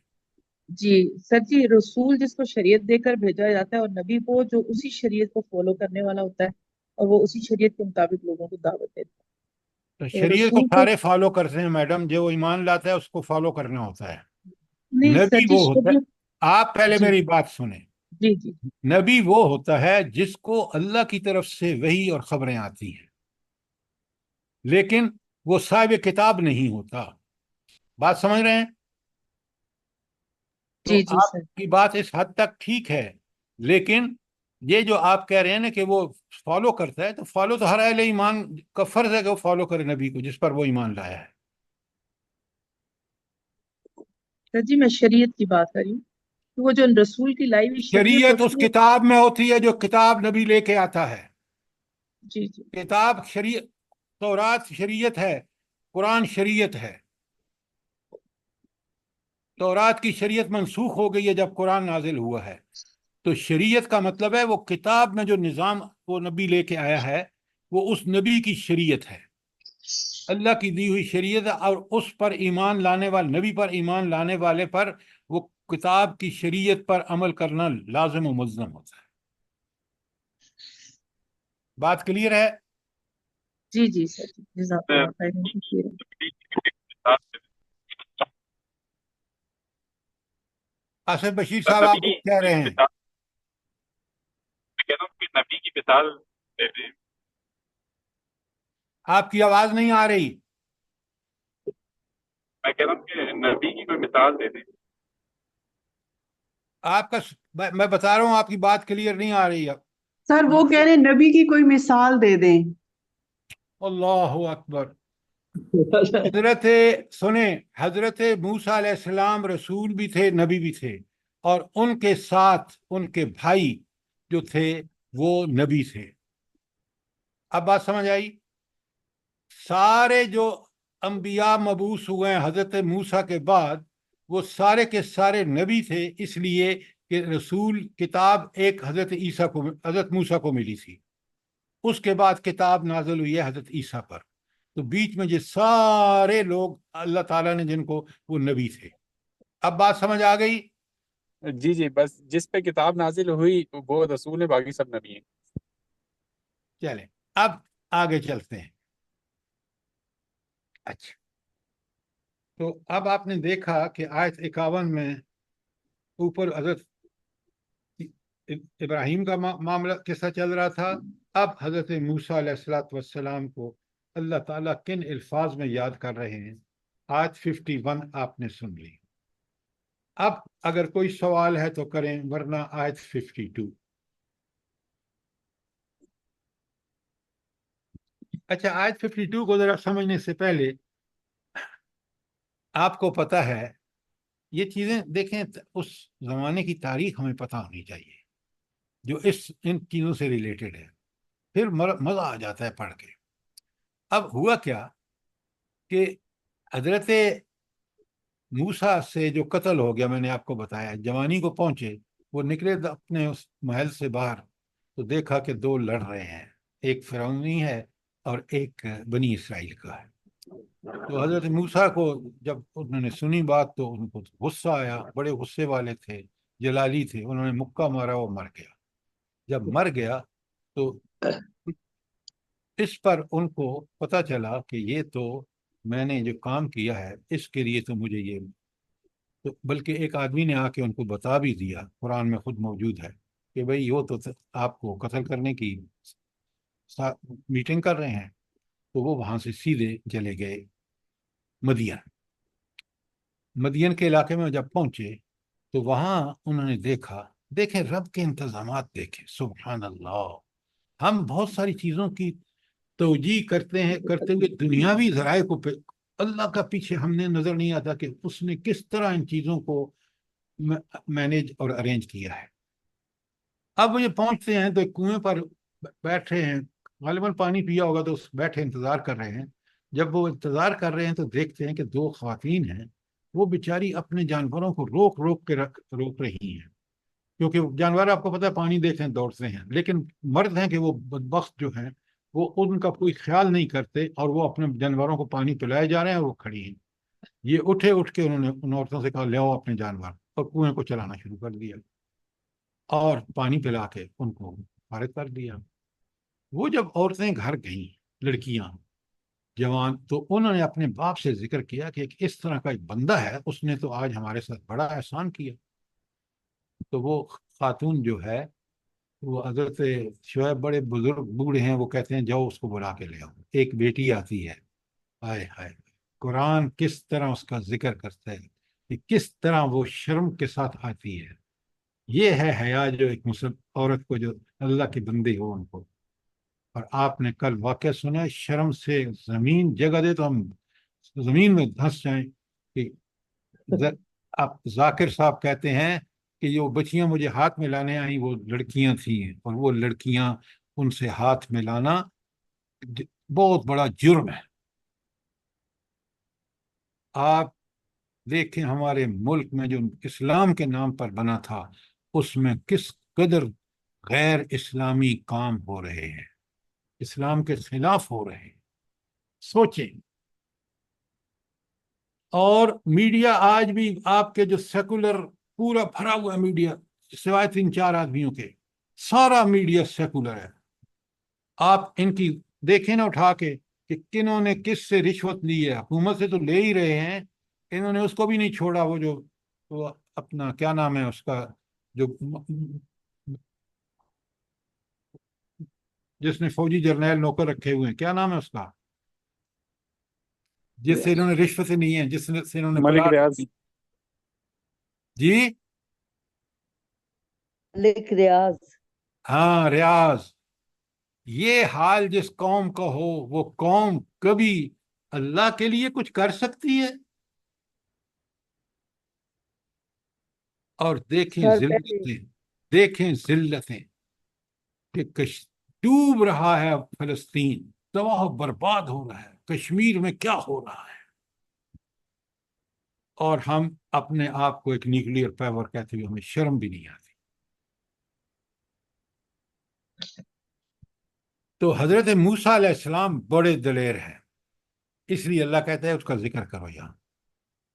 جی سر جی، رسول جس کو شریعت دے کر بھیجا جاتا ہے، اور نبی وہ جو اسی شریعت کو فالو کرنے والا ہوتا ہے اور وہ اسی شریعت کے مطابق لوگوں کو دعوت دیتا ہے. تو شریعت کو رسول سارے فالو کرتے ہیں میڈم، جو ایمان لاتا ہے اس کو فالو کرنا ہوتا ہے. نہیں نبی سر جی، وہ ہوتا ہے، شریعت. آپ پہلے جی میری بات سنیں. جی جی نبی وہ ہوتا ہے جس کو اللہ کی طرف سے وحی اور خبریں آتی ہیں، لیکن وہ صاحب کتاب نہیں ہوتا. بات سمجھ رہے ہیں؟ تو جی جی آپ سر. کی بات اس حد تک ٹھیک ہے، لیکن یہ جو آپ کہہ رہے ہیں نا کہ وہ فالو کرتا ہے، تو فالو تو ہر اہل ایمان کا فرض ہے کہ وہ فالو کرے نبی کو جس پر وہ ایمان لایا ہے. سر جی میں شریعت کی بات کر رہی ہوں کہ وہ جو رسول کی لائی ہوئی شریعت شریعت اس ہوتی ہے. کتاب میں ہوتی ہے جو کتاب نبی لے کے آتا ہے. جی جی کتاب شریعت، تورات شریعت ہے، قرآن شریعت ہے. تورات کی شریعت منسوخ ہو گئی ہے جب قرآن نازل ہوا ہے. تو شریعت کا مطلب ہے وہ کتاب میں جو نظام وہ نبی لے کے آیا ہے وہ اس نبی کی شریعت ہے، اللہ کی دی ہوئی شریعت ہے، اور اس پر ایمان لانے والے، نبی پر ایمان لانے والے پر وہ کتاب کی شریعت پر عمل کرنا لازم و ملزم ہوتا ہے. بات کلیئر ہے؟ جی جی سر جی، جزاک اللہ خیر. آصف بشیر صاحب آپ کچھ کہہ رہے ہیں؟ نبی کی مثال دے دیں. آپ کی آواز نہیں آ رہی. میں کہہ رہا ہوں کہ نبی کی کوئی مثال دے دیں. آپ کا میں بتا رہا ہوں آپ کی بات کلیئر نہیں آ رہی اب. سر وہ کہہ رہے ہیں نبی کی کوئی مثال دے دیں. اللہ اکبر. حضرت سنیں، حضرت موسیٰ علیہ السلام رسول بھی تھے، نبی بھی تھے، اور ان کے ساتھ ان کے بھائی جو تھے وہ نبی تھے. اب بات سمجھ آئی؟ سارے جو انبیاء مبعوث ہوئے ہیں حضرت موسیٰ کے بعد وہ سارے کے سارے نبی تھے، اس لیے کہ رسول کتاب ایک حضرت عیسیٰ کو، حضرت موسیٰ کو ملی تھی. اس کے بعد کتاب نازل ہوئی ہے حضرت عیسیٰ پر. تو بیچ میں جو سارے لوگ اللہ تعالیٰ نے جن کو، وہ نبی تھے. اب بات سمجھ آ گئی؟ جی جی، بس جس پہ کتاب نازل ہوئی وہ رسول ہے، باقی سب نبی ہیں. چلیں اب آگے چلتے ہیں. اچھا، تو اب آپ نے دیکھا کہ آیت 51 میں اوپر حضرت ابراہیم کا معاملہ قصہ چل رہا تھا. اب حضرت موسیٰ علیہ السلام کو اللہ تعالیٰ کن الفاظ میں یاد کر رہے ہیں، آیت 51 آپ نے سن لی. اب اگر کوئی سوال ہے تو کریں، ورنہ آیت 52. اچھا، آیت 52 کو ذرا سمجھنے سے پہلے آپ کو پتہ ہے یہ چیزیں دیکھیں، اس زمانے کی تاریخ ہمیں پتہ ہونی چاہیے جو ان چیزوں سے ریلیٹڈ ہے، پھر مزہ آ جاتا ہے پڑھ کے. اب ہوا کیا کہ حضرت موسیٰ سے جو قتل ہو گیا، میں نے آپ کو بتایا، جوانی کو پہنچے، وہ نکلے اپنے اس محل سے باہر تو دیکھا کہ دو لڑ رہے ہیں، ایک فرعونی ہے اور ایک بنی اسرائیل کا ہے. تو حضرت موسیٰ کو جب انہوں نے سنی بات تو ان کو غصہ آیا، بڑے غصے والے تھے، جلالی تھے، انہوں نے مکہ مارا، وہ مر گیا. جب مر گیا تو اس پر ان کو پتہ چلا کہ یہ تو میں نے جو کام کیا ہے اس کے لیے تو مجھے یہ، تو بلکہ ایک آدمی نے آ کے ان کو بتا بھی دیا، قرآن میں خود موجود ہے کہ بھئی وہ تو آپ کو قتل کرنے کی میٹنگ کر رہے ہیں. تو وہ وہاں سے سیدھے چلے گئے مدین کے علاقے میں. جب پہنچے تو وہاں انہوں نے دیکھیں رب کے انتظامات، دیکھیں سبحان اللہ. ہم بہت ساری چیزوں کی توجیہ کرتے ہوئے دنیاوی ذرائع کو اللہ کا پیچھے ہم نے نظر نہیں آتا کہ اس نے کس طرح ان چیزوں کو مینیج اور ارینج کیا ہے۔ اب یہ پہنچتے ہیں تو ایک کنویں پر بیٹھے ہیں، غالباً پانی پیا ہوگا تو بیٹھے انتظار کر رہے ہیں۔ جب وہ انتظار کر رہے ہیں تو دیکھتے ہیں کہ دو خواتین ہیں، وہ بیچاری اپنے جانوروں کو روک رہی ہیں، کیونکہ جانور آپ کو پتہ ہے پانی دیکھیں دوڑتے ہیں، لیکن مرد ہیں کہ وہ بدبخت جو ہیں وہ ان کا کوئی خیال نہیں کرتے، اور وہ اپنے جانوروں کو پانی پلائے جا رہے ہیں اور وہ کھڑی ہیں۔ یہ اٹھ کے انہوں نے ان عورتوں سے کہا لے آؤ اپنے جانور، اور کنویں کو چلانا شروع کر دیا اور پانی پلا کے ان کو فارغ کر دیا۔ وہ جب عورتیں گھر گئیں، لڑکیاں جوان، تو انہوں نے اپنے باپ سے ذکر کیا کہ ایک اس طرح کا ایک بندہ ہے، اس نے تو آج ہمارے ساتھ بڑا احسان کیا۔ تو وہ خاتون جو ہے وہ حضرت شعیب بڑے بزرگ بوڑھے ہیں، وہ کہتے ہیں جاؤ اس کو بلا کے لے آؤ۔ ایک بیٹی آتی ہے، ہائے ہائے، قرآن کس طرح اس کا ذکر کرتا ہے کہ کس طرح وہ شرم کے ساتھ آتی ہے۔ یہ ہے حیا جو ایک مسلم عورت کو، جو اللہ کی بندی ہو ان کو۔ اور آپ نے کل واقعہ سنا ہے، شرم سے زمین جگہ دے تو ہم زمین میں دھنس جائیں۔ کہ آپ ذاکر صاحب کہتے ہیں کہ جو بچیاں مجھے ہاتھ میں لانے آئیں وہ لڑکیاں تھیں، اور وہ لڑکیاں ان سے ہاتھ میں لانا بہت بڑا جرم ہے۔ آپ دیکھیں ہمارے ملک میں جو اسلام کے نام پر بنا تھا، اس میں کس قدر غیر اسلامی کام ہو رہے ہیں، اسلام کے خلاف ہو رہے ہیں، سوچیں۔ اور میڈیا آج بھی آپ کے جو سیکولر پورا بھرا ہوا ہے میڈیا، سوائے 3-4 آدمیوں کے، سارا میڈیا سیکولر ہے۔ آپ ان کی دیکھیں نا اٹھا کے کہ کنہوں نے کس سے رشوت لی ہے۔ حکومت سے تو لے ہی رہے ہیں، انہوں نے اس کو بھی نہیں چھوڑا۔ وہ اپنا کیا نام ہے اس کا، جو جس نے فوجی جرنیل نوکر رکھے ہوئے ہیں، کیا نام ہے اس کا، جس سے انہوں نے رشوتیں لی ہیں، جس سے انہوں نے ملک پلاٹ ریاض۔ جی ملک ریاض۔ ہاں، ریاض۔ یہ حال جس قوم کا ہو، وہ قوم کبھی اللہ کے لیے کچھ کر سکتی ہے؟ اور دیکھیں ذلتیں کہ ڈوب رہا ہے فلسطین، تباہ و برباد ہو رہا ہے، کشمیر میں کیا ہو رہا ہے، اور ہم اپنے آپ کو ایک نیوکلیئر پاور کہتے ہوئے ہمیں شرم بھی نہیں آتی۔ تو حضرت موسیٰ علیہ السلام بڑے دلیر ہیں، اس لیے اللہ کہتا ہے اس کا ذکر کرو یہاں،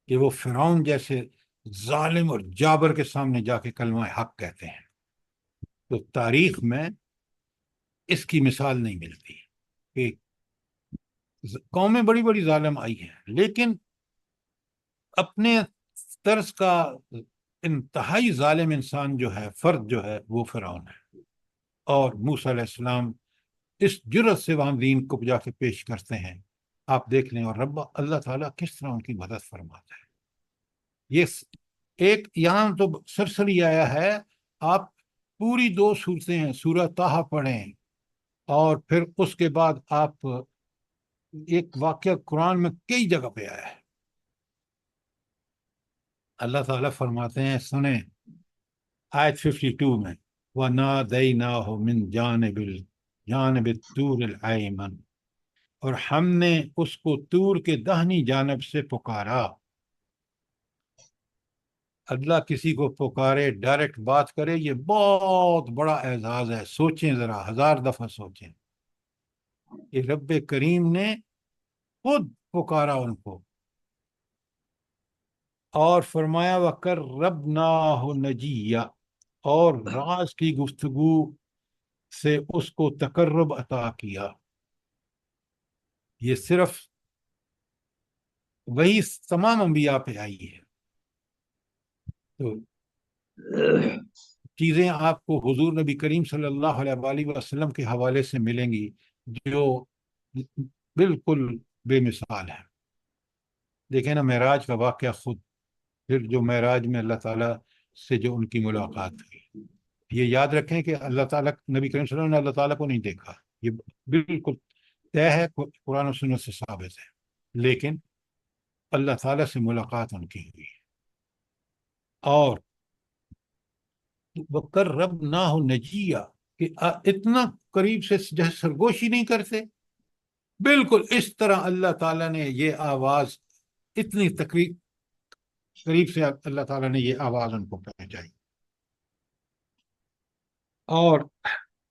کہ وہ فرعون جیسے ظالم اور جابر کے سامنے جا کے کلمہ حق کہتے ہیں۔ تو تاریخ میں اس کی مثال نہیں ملتی کہ قومیں بڑی بڑی ظالم آئی ہیں، لیکن اپنے طرز کا انتہائی ظالم انسان جو ہے، فرد جو ہے، وہ فرعون ہے۔ اور موسیٰ علیہ السلام اس جرت سے وہاں دین کو جا کے پیش کرتے ہیں، آپ دیکھ لیں، اور اللہ تعالیٰ کس طرح ان کی مدد فرماتا ہے۔ یہ ایک یہاں تو سرسری آیا ہے، آپ پوری 2 سورتیں ہیں، سورہ طٰہٰ پڑھیں، اور پھر اس کے بعد آپ ایک واقعہ قرآن میں کئی جگہ پہ آیا ہے۔ اللہ تعالیٰ فرماتے ہیں، سنیں آیت 52 میں، وَنَادَيْنَاهُ مِنْ جانب الطور الایمن، اور ہم نے اس کو طور کے داہنی جانب سے پکارا۔ اللہ کسی کو پکارے، ڈائریکٹ بات کرے، یہ بہت بڑا اعزاز ہے۔ سوچیں ذرا، 1000 دفعہ سوچیں کہ رب کریم نے خود پکارا ان کو، اور فرمایا وَقَرَّبْنَاهُ نَجِيًّا، اور راز کی گفتگو سے اس کو تقرب عطا کیا۔ یہ صرف وہی تمام انبیاء پہ آئی ہے۔ تو چیزیں آپ کو حضور نبی کریم صلی اللہ علیہ وآلہ وسلم کے حوالے سے ملیں گی جو بالکل بے مثال ہے۔ دیکھیں نا معراج کا واقعہ خود، پھر جو معراج میں اللہ تعالیٰ سے جو ان کی ملاقات ہوئی، یہ یاد رکھیں کہ اللہ تعالیٰ، نبی کریم صلی اللہ علیہ وسلم نے اللہ تعالیٰ کو نہیں دیکھا، یہ بالکل طے ہے، قرآن و سنت سے ثابت ہے، لیکن اللہ تعالیٰ سے ملاقات ان کی ہوئی ہے، اور وَقَرَّبْنَاهُ نَجِيًّا کہ اتنا قریب سے جو ہے سرگوشی نہیں کرتے، بالکل اس طرح اللہ تعالیٰ نے یہ آواز اتنی قریب سے اللہ تعالیٰ نے یہ آواز ان کو پہنچائی۔ اور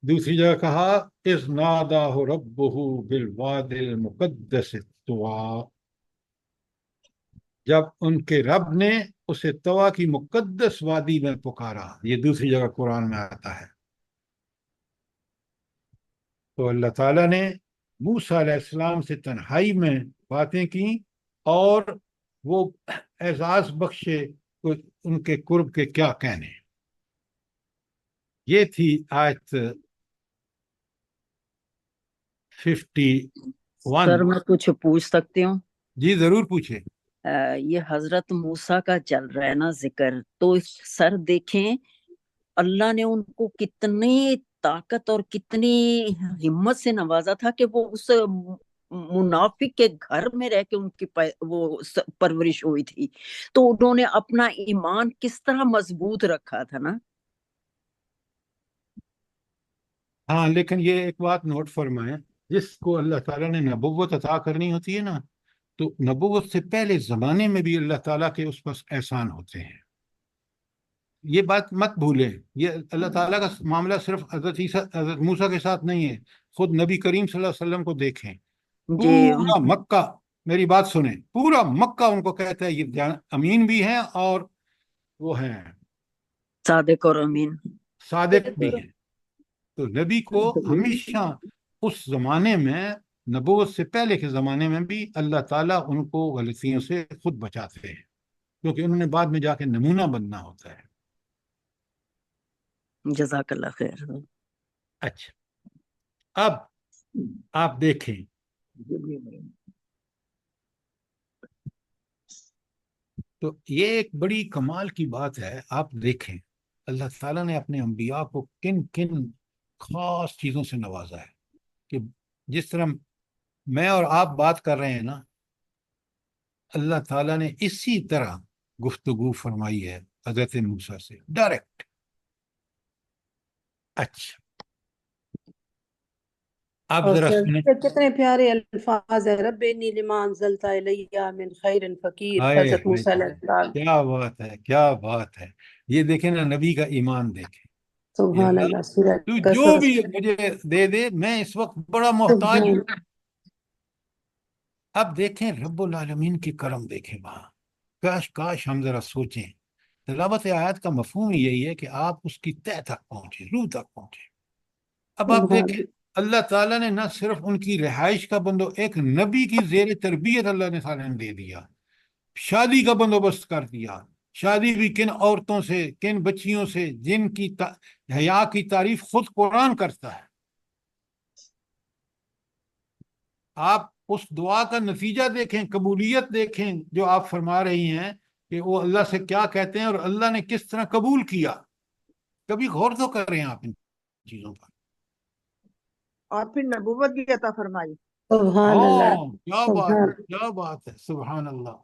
دوسری جگہ کہا اذ ناداہ ربہ بالواد المقدس طویٰ، جب ان کے رب نے اسے طویٰ کی مقدس وادی میں پکارا، یہ دوسری جگہ قرآن میں آتا ہے۔ تو اللہ تعالیٰ نے موسیٰ علیہ السلام سے تنہائی میں باتیں کی اور وہ اعزاز بخشے، تو ان کے قرب کے کیا کہنے۔ یہ تھی آیت 51۔ سر میں کچھ پوچھ سکتی ہوں؟ جی ضرور پوچھے۔ یہ حضرت موسیٰ کا چل رہا ہے نا ذکر، تو سر دیکھیں اللہ نے ان کو کتنی طاقت اور کتنی ہمت سے نوازا تھا کہ وہ اس منافق کے گھر میں رہ کے ان کی وہ پرورش ہوئی تھی، تو انہوں نے اپنا ایمان کس طرح مضبوط رکھا تھا نا۔ ہاں لیکن یہ ایک بات نوٹ فرمائیں، جس کو اللہ تعالیٰ نے نبوت عطا کرنی ہوتی ہے نا، تو نبوت سے پہلے زمانے میں بھی اللہ تعالیٰ کے اس پر احسان ہوتے ہیں، یہ بات مت بھولیں۔ یہ اللہ تعالیٰ کا معاملہ صرف حضرت موسیٰ کے ساتھ نہیں ہے، خود نبی کریم صلی اللہ علیہ وسلم کو دیکھیں، جی پورا مکہ، میری بات سنیں، پورا مکہ ان کو کہتا ہے یہ امین بھی ہیں اور وہ ہیں صادق اور امین۔ صادق بھی ہیں۔ تو نبی کو ہمیشہ اس زمانے میں، نبوت سے پہلے کے زمانے میں بھی اللہ تعالیٰ ان کو غلطیوں سے خود بچاتے ہیں، کیونکہ انہوں نے بعد میں جا کے نمونہ بننا ہوتا ہے۔ جزاک اللہ خیر۔ اچھا، اب آپ دیکھیں تو یہ ایک بڑی کمال کی بات ہے۔ آپ دیکھیں اللہ تعالیٰ نے اپنے انبیاء کو کن کن خاص چیزوں سے نوازا ہے، کہ جس طرح میں اور آپ بات کر رہے ہیں نا، اللہ تعالیٰ نے اسی طرح گفتگو فرمائی ہے حضرت موسیٰ سے ڈائریکٹ۔ اچھا اب اور ذرا سر سنیں، کتنے پیارے الفاظ ہیں، رب انی لما انزلت الی من خیر فقیر، ہائے حضرت ہائے موسیٰ علیہ السلام۔ کیا بات ہے، کیا بات ہے۔ یہ دیکھیں نا، نبی کا ایمان دیکھیں، کہ سبحان اللہ اللہ، سورہ تو جو قصص۔ بھی مجھے دے دے، میں اس وقت بڑا محتاج ہوں۔ سبحان اب دیکھیں رب العالمین کی کرم دیکھیں وہاں، کاش ہم ذرا سوچیں۔ تلاوت آیات کا مفہوم یہی ہے کہ آپ اس کی تہ تک پہنچیں، روح تک پہنچیں۔ اب آپ سبحان دیکھیں اللہ تعالیٰ نے نہ صرف ان کی رہائش کا ایک نبی کی زیر تربیت اللہ تعالیٰ نے دے دیا، شادی کا بندوبست کر دیا، شادی بھی کن عورتوں سے، کن بچیوں سے جن کی حیا کی تعریف خود قرآن کرتا ہے۔ آپ اس دعا کا نتیجہ دیکھیں، قبولیت دیکھیں جو آپ فرما رہی ہیں کہ وہ اللہ سے کیا کہتے ہیں اور اللہ نے کس طرح قبول کیا۔ کبھی غور تو کر رہے ہیں آپ ان چیزوں پر؟ اور پھر نبوت بھی عطا فرمائی۔ سبحان اللہ، کیا بات سبحان ہے، کیا بات ہے، سبحان اللہ۔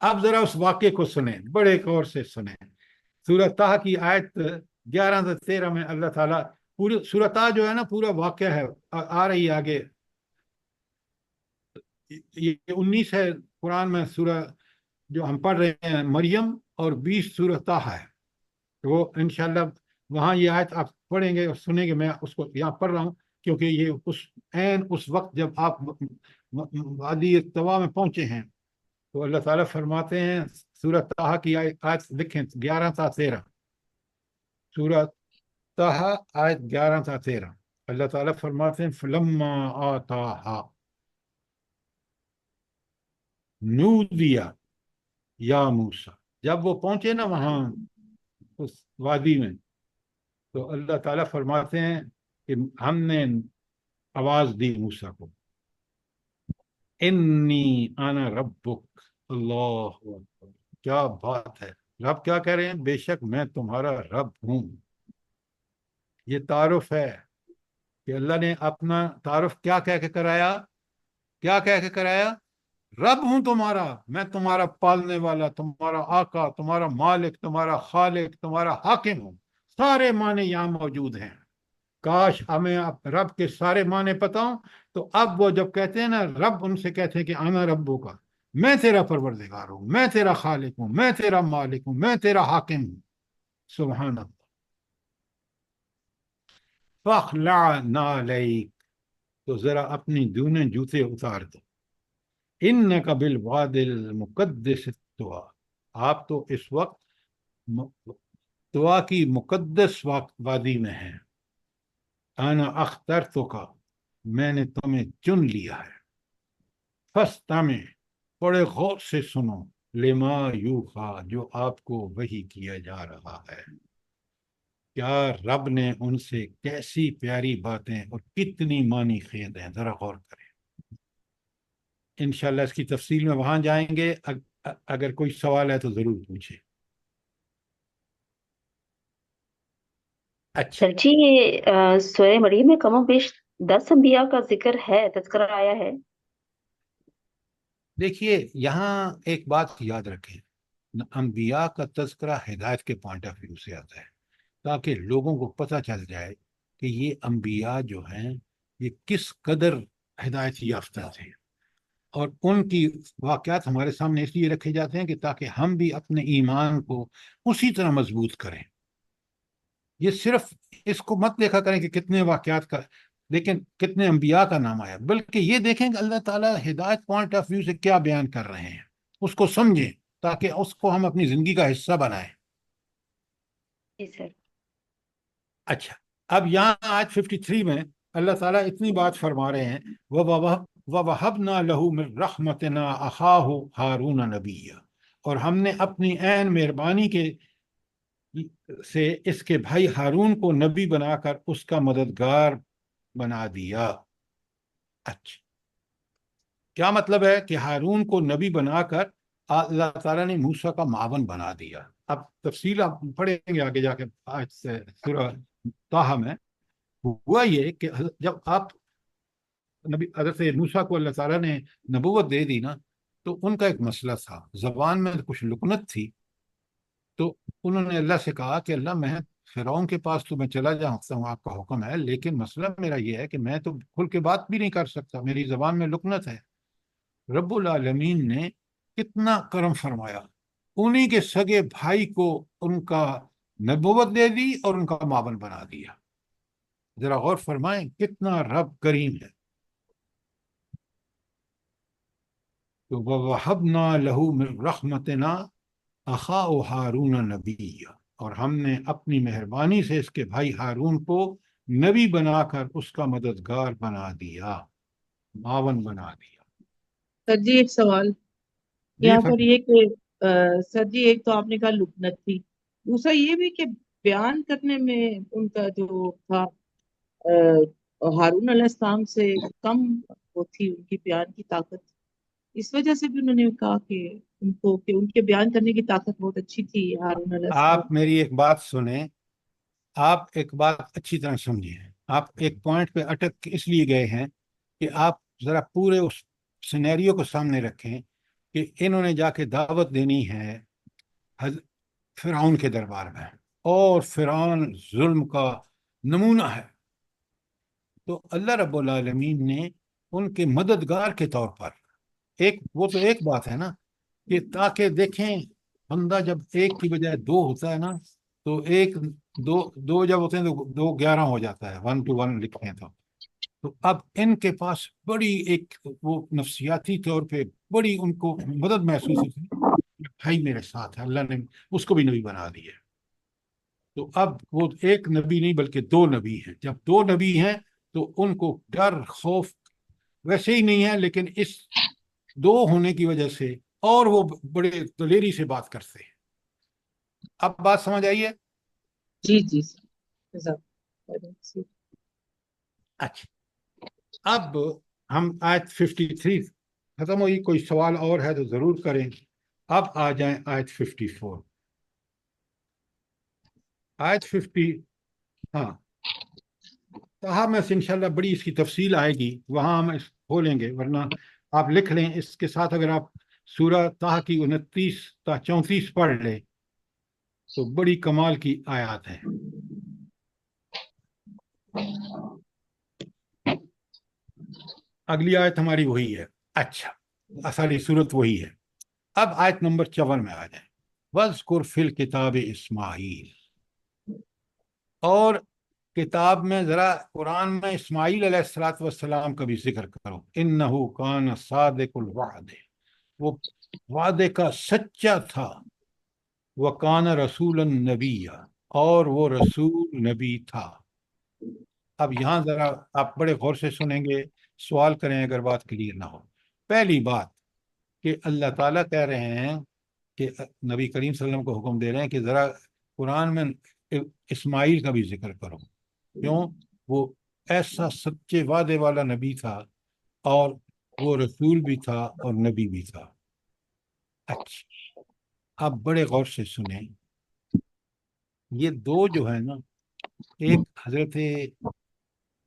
اب ذرا اس واقعے کو سنیں، بڑے غور سے سنیں۔ سورہ طہ کی آیت 11 سے 13 میں اللہ تعالیٰ، پوری سورہ طہ جو ہے نا پورا واقعہ ہے، آ رہی ہے آگے، یہ 19 ہے قرآن میں سورہ جو ہم پڑھ رہے ہیں مریم، اور 20 سورہ طہ ہے۔ وہ انشاءاللہ وہاں یہ آیت آپ پڑھیں گے اور سنیں گے، میں اس کو یہاں پڑھ رہا ہوں کیونکہ یہ اس وقت جب آپ وادی طوا میں پہنچے ہیں، تو اللہ تعالیٰ فرماتے ہیں، سورہ طہ کی آیت لکھیں 11 تا 13، سورہ طہ آیت 11 تا 13، اللہ تعالیٰ فرماتے ہیں فلما آتاہا نودیا یا موسیٰ، جب وہ پہنچے نا وہاں اس وادی میں، تو اللہ تعالیٰ فرماتے ہیں کہ ہم نے آواز دی موسیٰ کو، انی انا ربک، اللہ اکبر، کیا بات ہے۔ رب کیا کہہ رہے ہیں؟ بے شک میں تمہارا رب ہوں۔ یہ تعارف ہے کہ اللہ نے اپنا تعارف کیا کہہ کے کرایا؟ کیا کہہ کے کرایا؟ رب ہوں تمہارا، میں تمہارا پالنے والا، تمہارا آقا، تمہارا مالک، تمہارا خالق، تمہارا حاکم ہوں۔ سارے معنی یہاں موجود ہیں۔ کاش ہمیں اب رب کے سارے معنی پتہ ہوں، تو اب وہ جب کہتے ہیں نا رب، ان سے کہتے ہیں کہ انا ربو کا، میں تیرا پروردگار ہوں، میں تیرا خالق ہوں، میں تیرا مالک ہوں، میں تیرا حاکم ہوں۔ سبحان اللہ۔ فاخلع نعلیک، تو ذرا اپنی دونے جوتے اتار دو۔ انک بالواد المقدس طویٰ، آپ تو اس وقت طویٰ کی مقدس وادی میں ہیں۔ انا اخترتک، میں نے تمہیں چن لیا ہے۔ فاستمع، بڑے غور سے سنو، لما یوحیٰ، جو آپ کو وحی کیا جا رہا ہے۔ کیا رب نے ان سے کیسی پیاری باتیں اور کتنی معنی خیز ہیں، ذرا غور کریں۔ انشاءاللہ اس کی تفصیل میں وہاں جائیں گے، اگر کوئی سوال ہے تو ضرور پوچھیں۔ اچھا، سر جی یہ سورہ مریم میں کم و بیش 10 انبیاء کا ذکر ہے، تذکرہ آیا ہے۔ دیکھیے یہاں ایک بات یاد رکھیں، انبیاء کا تذکرہ ہدایت کے پوائنٹ آف ویو سے آتا ہے، تاکہ لوگوں کو پتہ چل جائے کہ یہ انبیاء جو ہیں یہ کس قدر ہدایت یافتہ تھے، اور ان کی واقعات ہمارے سامنے اس لیے رکھے جاتے ہیں کہ تاکہ ہم بھی اپنے ایمان کو اسی طرح مضبوط کریں۔ یہ صرف اس کو مت دیکھا کریں کہ کتنے واقعات کا، لیکن کتنے انبیاء کا نام آیا، بلکہ یہ دیکھیں کہ اللہ تعالیٰ ہدایت پوائنٹ آف ویو سے کیا بیان کر رہے ہیں، اس کو سمجھیں تاکہ اس کو ہم اپنی زندگی کا حصہ بنائیں۔ جی سر۔ اچھا، اب یہاں آیت 53 میں اللہ تعالیٰ اتنی بات فرما رہے ہیں، وَوَهَبْنَا لَهُ مِن رَحْمَتِنَا أَخَاهُ هَارُونَ نَبِيًّا، اور ہم نے اپنی عین مہربانی سے اس کے بھائی ہارون کو نبی بنا کر اس کا مددگار بنا دیا۔ اچھا، کیا مطلب ہے کہ ہارون کو نبی بنا کر اللہ تعالیٰ نے موسیٰ کا معاون بنا دیا؟ اب تفصیل آپ پڑھیں گے آگے جا کے آیت سے سورہ طٰہٰ میں۔ ہوا یہ کہ جب آپ نبی حضرت موسیٰ کو اللہ تعالیٰ نے نبوت دے دی نا، تو ان کا ایک مسئلہ تھا، زبان میں کچھ لکنت تھی، تو انہوں نے اللہ سے کہا کہ اللہ میں فرعون کے پاس تو میں چلا جاتا ہوں، آپ کا حکم ہے، لیکن مسئلہ میرا یہ ہے کہ میں تو کھل کے بات بھی نہیں کر سکتا، میری زبان میں لکنت ہے۔ رب العالمین نے کتنا کرم فرمایا، انہی کے سگے بھائی کو ان کا نبوت دے دی اور ان کا معاون بنا دیا۔ ذرا غور فرمائیں کتنا رب کریم ہے۔ تو وَوَهَبْنَا لَهُ مِن رَحْمَتِنَا أَخَاهُ هَارُونَ نَبِيًّا، اور ہم نے اپنی مہربانی سے اس کے بھائی ہارون کو نبی بنا کر اس کا مددگار بنا دیا، معاون بنا دیا۔ سر جی ایک سوال جی یہاں پر یہ کہ سر جی ایک تو آپ نے کہا لکنت تھی، دوسرا یہ بھی کہ بیان کرنے میں ان کا جو تھا ہارون علیہ السلام سے کم وہ تھی ان کی بیان کی طاقت، اس وجہ سے بھی انہوں نے کہا کہ ان کے بیان کرنے کی طاقت بہت اچھی تھی ہارون علیہ السلام۔ آپ میری ایک بات سنیں، آپ ایک بات اچھی طرح سمجھیں، آپ ایک پوائنٹ پہ اٹک اس لیے گئے ہیں کہ آپ ذرا پورے اس سینیریو کو سامنے رکھیں کہ انہوں نے جا کے دعوت دینی ہے فرعون کے دربار میں، اور فرعون ظلم کا نمونہ ہے، تو اللہ رب العالمین نے ان کے مددگار کے طور پر وہ تو ایک بات ہے نا، کہ تاکہ دیکھیں بندہ جب ایک کی بجائے دو ہوتا ہے نا، تو ایک دو جب ہوتے ہیں تو 2 11 ہو جاتا ہے، 1 to 1 لکھتے ہیں تو اب ان کے پاس بڑی ایک وہ نفسیاتی طور پہ بڑی ان کو مدد محسوس ہوتی ہے، بھائی میرے ساتھ ہے، اللہ نے اس کو بھی نبی بنا دیا۔ تو اب وہ ایک نبی نہیں بلکہ 2 نبی ہیں، جب 2 نبی ہیں تو ان کو ڈر خوف ویسے ہی نہیں ہے، لیکن اس 2 ہونے کی وجہ سے اور وہ بڑے دلیری سے بات کرتے ہیں۔ اب بات سمجھ آئیے؟ جی جی سر۔ اچھا، اب ہم آیت 53 ختم ہوئی، کوئی سوال اور ہے تو ضرور کریں۔ اب آ جائیں آیت 54۔ آیت 50، ہاں طٰہٰ میں سے انشاءاللہ بڑی اس کی تفصیل آئے گی، وہاں ہم کھولیں گے، ورنہ آپ لکھ لیں اس کے ساتھ، اگر آپ سورہ طہ کی 29 تا 34 پڑھ لیں تو بڑی کمال کی آیات ہیں۔ اگلی آیت ہماری وہی ہے، اچھا ساری صورت وہی ہے۔ اب آیت نمبر 54 میں آ جائیں۔ وَاذْكُرْ فِي الْكِتَابِ اسماعیل، اور کتاب میں ذرا قرآن میں اسماعیل علیہ السلام کا بھی ذکر کرو۔ انہو کان صادق الوعد، وہ وعدے کا سچا تھا۔ وکان رسول نبی، اور وہ رسول نبی تھا۔ اب یہاں ذرا آپ بڑے غور سے سنیں گے، سوال کریں اگر بات کلیئر نہ ہو۔ پہلی بات کہ اللہ تعالیٰ کہہ رہے ہیں کہ نبی کریم صلی اللہ علیہ وسلم کو حکم دے رہے ہیں کہ ذرا قرآن میں اسماعیل کا بھی ذکر کرو۔ کیوں؟ وہ ایسا سچے وعدے والا نبی تھا، اور وہ رسول بھی تھا اور نبی بھی تھا۔ اچھا آپ بڑے غور سے سنیں، یہ دو جو ہے نا، ایک حضرت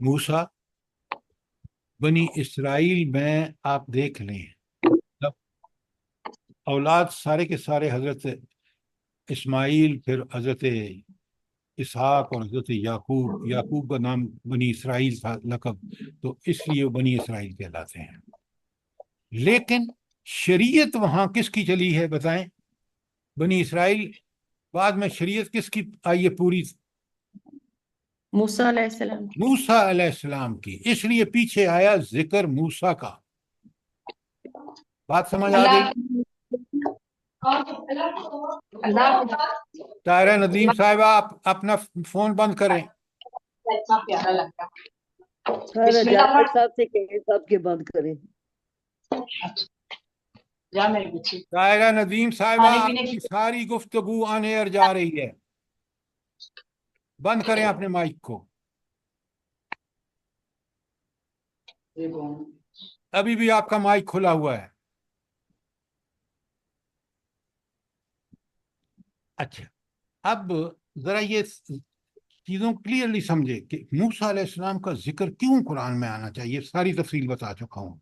موسیٰ، بنی اسرائیل میں آپ دیکھ لیں، جب اولاد سارے کے سارے حضرت اسماعیل، پھر حضرت اسحاق اور حضرت یعقوب، یعقوب کا نام بنی اسرائیل تھا لقب، تو اس لیے وہ بنی اسرائیل کہلاتے ہیں۔ لیکن شریعت وہاں کس کی چلی ہے بتائیں؟ بنی اسرائیل بعد میں شریعت کس کی آئی ہے پوری؟ موسیٰ علیہ السلام کی۔ موسیٰ علیہ السلام کی، اس لیے پیچھے آیا ذکر موسیٰ کا۔ بات سمجھ آ گئی؟ طاہرہ ندیم صاحبہ آپ اپنا فون بند کریں۔ جعفر صاحب سے کہیں صاحب کے بند کریں۔ طاہرہ ندیم صاحبہ آپ کی ساری گفتگو آن ایئر جا رہی ہے، بند کریں اپنے مائک کو۔ ابھی بھی آپ کا مائک کھلا ہوا ہے۔ اچھا اب ذرا یہ چیزوں کلیئرلی سمجھے کہ موسیٰ علیہ السلام کا ذکر کیوں قرآن میں آنا چاہیے، ساری تفصیل بتا چکا ہوں۔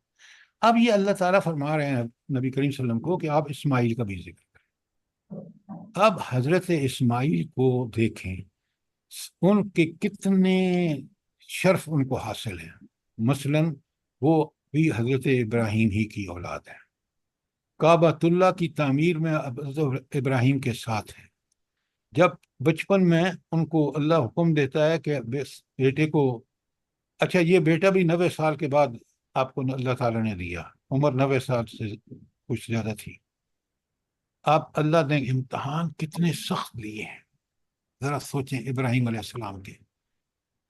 اب یہ اللہ تعالیٰ فرما رہے ہیں نبی کریم صلی اللہ علیہ وسلم کو کہ آپ اسماعیل کا بھی ذکر کریں۔ اب حضرت اسماعیل کو دیکھیں، ان کے کتنے شرف ان کو حاصل ہیں۔ مثلا وہ بھی حضرت ابراہیم ہی کی اولاد ہے، کعبۃ اللہ کی تعمیر میں حضرت ابراہیم کے ساتھ ہے۔ جب بچپن میں ان کو اللہ حکم دیتا ہے کہ بیٹے کو، اچھا یہ بیٹا بھی 90 سال کے بعد آپ کو اللہ تعالیٰ نے دیا، عمر 90 سال سے کچھ زیادہ تھی۔ آپ اللہ نے امتحان کتنے سخت لیے ہیں، ذرا سوچیں ابراہیم علیہ السلام کے۔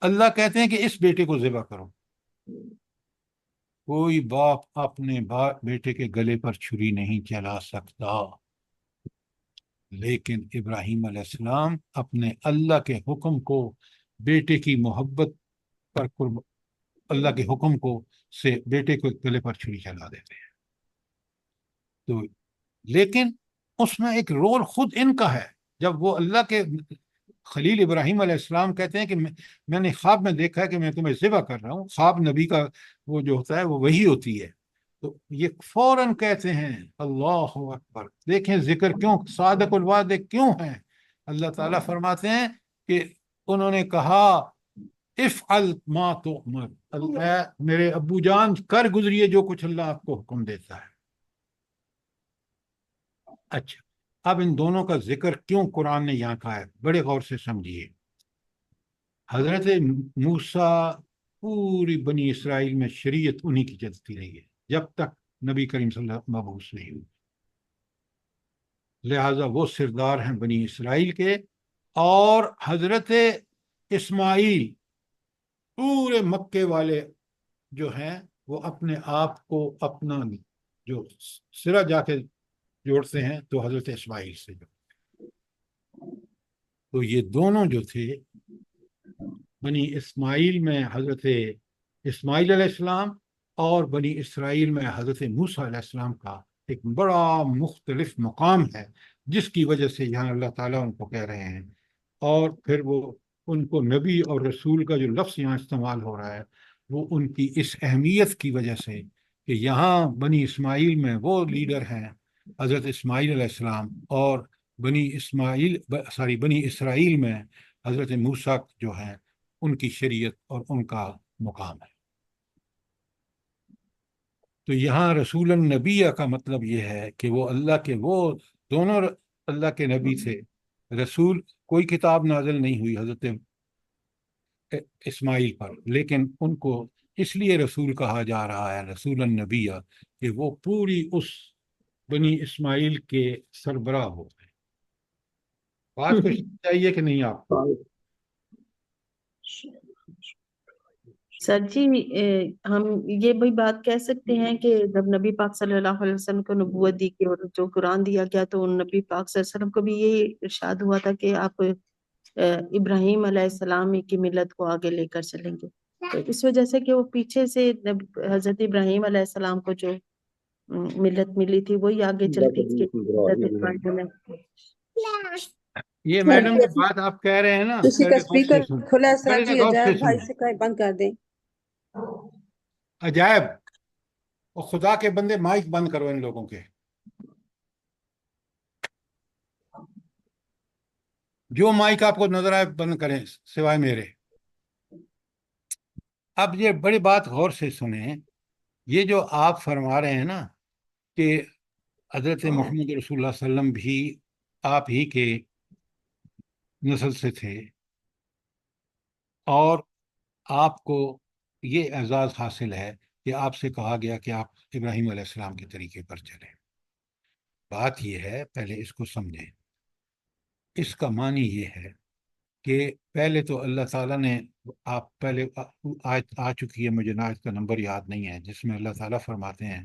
اللہ کہتے ہیں کہ اس بیٹے کو ذبح کرو۔ کوئی باپ اپنے بیٹے کے گلے پر چھری نہیں چلا سکتا، لیکن ابراہیم علیہ السلام اپنے اللہ کے حکم کو، بیٹے کی محبت پر اللہ کے حکم کو سے بیٹے کو گلے پر چھری چلا دیتے ہیں۔ تو لیکن اس میں ایک رول خود ان کا ہے۔ جب وہ اللہ کے خلیل ابراہیم علیہ السلام کہتے ہیں کہ میں نے خواب میں دیکھا ہے کہ میں تمہیں ذبح کر رہا ہوں، خواب نبی کا وہ جو ہوتا ہے وہ وہی ہوتی ہے، تو یہ فوراً کہتے ہیں اللہ اکبر۔ دیکھیں ذکر کیوں صادق الوعد کیوں ہے۔ اللہ تعالیٰ فرماتے ہیں کہ انہوں نے کہا افعل ما تؤمر، اللہ میرے ابو جان کر گزریے جو کچھ اللہ آپ کو حکم دیتا ہے۔ اچھا اب ان دونوں کا ذکر کیوں قرآن نے یہاں کہا ہے، بڑے غور سے سمجھیے۔ حضرت موسیٰ پوری بنی اسرائیل میں شریعت انہی کی چلتی رہی ہے جب تک نبی کریم صلی اللہ علیہ وسلم مبعوث نہیں ہوئے، لہٰذا وہ سردار ہیں بنی اسرائیل کے۔ اور حضرت اسماعیل، پورے مکے والے جو ہیں وہ اپنے آپ کو اپنا جو سرا جا کے جوڑتے ہیں تو حضرت اسماعیل سے جوڑتے ہیں۔ تو یہ دونوں جو تھے بنی اسماعیل میں حضرت اسماعیل علیہ السلام اور بنی اسرائیل میں حضرت موسیٰ علیہ السلام کا ایک بڑا مختلف مقام ہے، جس کی وجہ سے یہاں اللہ تعالیٰ ان کو کہہ رہے ہیں۔ اور پھر وہ ان کو نبی اور رسول کا جو لفظ یہاں استعمال ہو رہا ہے وہ ان کی اس اہمیت کی وجہ سے کہ یہاں بنی اسماعیل میں وہ لیڈر ہیں حضرت اسماعیل علیہ السلام، اور بنی اسرائیل میں حضرت موسیٰ جو ہیں ان کی شریعت اور ان کا مقام ہے۔ تو یہاں رسول النبی کا مطلب یہ ہے کہ وہ اللہ کے وہ دونوں اللہ کے نبی تھے۔ رسول کوئی کتاب نازل نہیں ہوئی حضرت اسماعیل پر، لیکن ان کو اس لیے رسول کہا جا رہا ہے، رسول النبی، کہ وہ پوری اس بنی اسماعیل کے سربراہ ہوتے ہیں۔ بات کچھ چاہیے کہ نہیں آپ کو؟ سر جی ہم یہ بھی بات کہہ سکتے ہیں کہ جب نبی پاک صلی اللہ علیہ وسلم کو نبوت دی گئی اور جو قرآن دیا گیا تو نبی پاک صلی اللہ علیہ وسلم کو بھی یہی ارشاد ہوا تھا کہ آپ ابراہیم علیہ السلام کی ملت کو آگے لے کر چلیں گے، تو اس وجہ سے کہ وہ پیچھے سے حضرت ابراہیم علیہ السلام کو جو ملت ملی تھی وہی آگے چلتی یہ میڈم کی بات آپ کہہ رہے ہیں نا، کسی کا پہلے غور سے اسپیکر سنیں، کھلا ہے سر پہلے جی، غور سے عجائب بھائی سنیں۔ سے کہیں بند کر دیں۔ عجائب اور خدا کے بندے مائک بند کرو ان لوگوں کے، جو مائک آپ کو نظر آئے بند کریں سوائے میرے۔ اب یہ بڑی بات غور سے سنیں، یہ جو آپ فرما رہے ہیں نا کہ حضرت محمد رسول اللہ صلی اللہ علیہ وسلم بھی آپ ہی کے نسل سے تھے، اور آپ کو یہ اعزاز حاصل ہے کہ آپ سے کہا گیا کہ آپ ابراہیم علیہ السلام کے طریقے پر چلیں۔ بات یہ ہے، پہلے اس کو سمجھیں۔ اس کا معنی یہ ہے کہ پہلے تو اللہ تعالیٰ نے آپ پہلے آیت آ چکی ہے، مجھے آیت کا نمبر یاد نہیں ہے، جس میں اللہ تعالیٰ فرماتے ہیں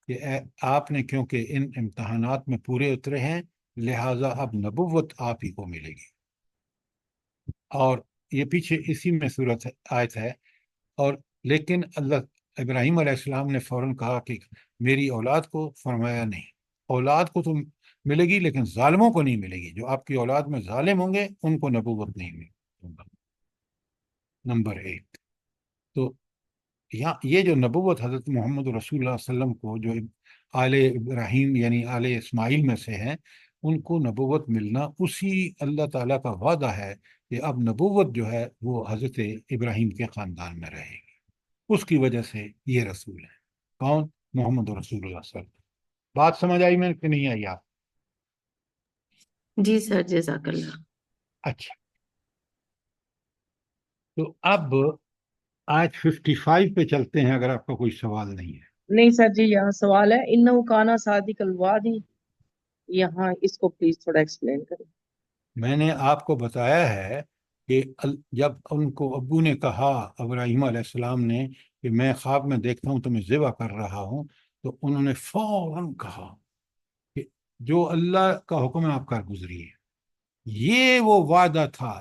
کہ آپ نے کیونکہ ان امتحانات میں پورے اترے ہیں لہٰذا اب نبوت آپ ہی کو ملے گی۔ اور یہ پیچھے اسی میں صورت آیت ہے، اور لیکن اللہ ابراہیم علیہ السلام نے فوراً کہا کہ میری اولاد کو، فرمایا نہیں، اولاد کو تو ملے گی لیکن ظالموں کو نہیں ملے گی، جو آپ کی اولاد میں ظالم ہوں گے ان کو نبوت نہیں ملے گی۔ نمبر ایک تو یہ جو نبوت حضرت محمد رسول اللہ صلی اللہ علیہ وسلم کو جو آل ابراہیم یعنی آل اسماعیل میں سے ہیں، ان کو نبوت ملنا اسی اللہ تعالیٰ کا وعدہ ہے کہ اب نبوت جو ہے وہ حضرت ابراہیم کے خاندان میں رہے گی، اس کی وجہ سے یہ رسول ہے۔ کون؟ محمد رسول اللہ صلی اللہ علیہ وسلم۔ بات سمجھ آئی میں کہ نہیں آئی آپ؟ جی سر جزاک اللہ۔ اچھا، تو اب آیت 55 پہ چلتے ہیں اگر آپ کا کوئی سوال نہیں ہے۔ نہیں سر جی یہاں سوال ہے، انہو کانا صادق الوعد، یہاں اس کو پلیز تھوڑا ایکسپلین کریں۔ میں نے آپ کو بتایا ہے کہ جب ان کو ابو نے کہا، ابراہیم علیہ السلام نے، کہ میں خواب میں دیکھتا ہوں تو میں ذبح کر رہا ہوں، تو انہوں نے فوراً کہا کہ جو اللہ کا حکم ہے آپ کر گزریے۔ یہ وہ وعدہ تھا،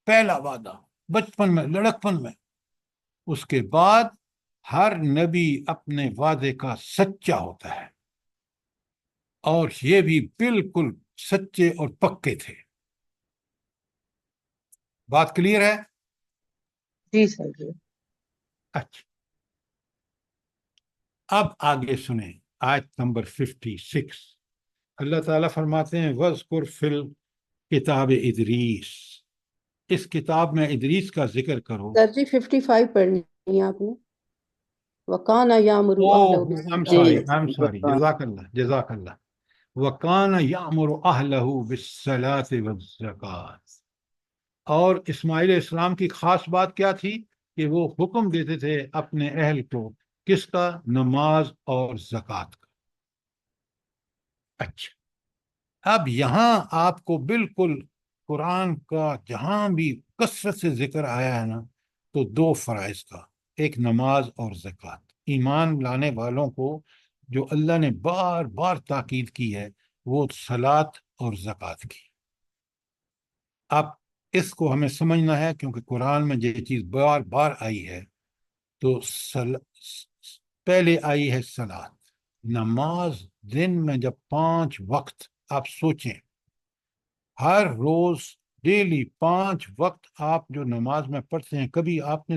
پہلا وعدہ بچپن میں، لڑکپن میں۔ اس کے بعد ہر نبی اپنے وعدے کا سچا ہوتا ہے، اور یہ بھی بالکل سچے اور پکے تھے۔ بات کلیئر ہے؟ جی سر جی۔ اچھا، اب آگے سنیں آیت نمبر 56۔ اللہ تعالیٰ فرماتے ہیں وَاذْكُرْ فِي الْكِتَابِ ادریس، اس کتاب میں ادریس کا ذکر کرو۔ سر جی 55 پڑھنی ہے آپ نے، وَكَانَ يَأْمُرُ أَهْلَهُ I'm sorry، جزاک اللہ، جزاک اللہ۔ وَكَانَ يَأْمُرُ أَهْلَهُ بِالصَّلَاةِ وَالزَّكَاةِ، اور اسماعیل علیہ السلام کی خاص بات کیا تھی کہ وہ حکم دیتے تھے اپنے اہل کو، کس کا؟ نماز اور زکوٰۃ کا۔ اچھا، اب یہاں آپ کو بالکل قرآن کا جہاں بھی کثرت سے ذکر آیا ہے نا، تو دو فرائض کا، ایک نماز اور زکوٰۃ۔ ایمان لانے والوں کو جو اللہ نے بار بار تاکید کی ہے وہ صلاۃ اور زکوٰۃ کی۔ اب اس کو ہمیں سمجھنا ہے کیونکہ قرآن میں یہ چیز بار بار آئی ہے۔ تو پہلے آئی ہے صلاۃ، نماز۔ دن میں جب 5 وقت، آپ سوچیں ہر روز ڈیلی 5 وقت آپ جو نماز میں پڑھتے ہیں، کبھی آپ نے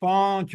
5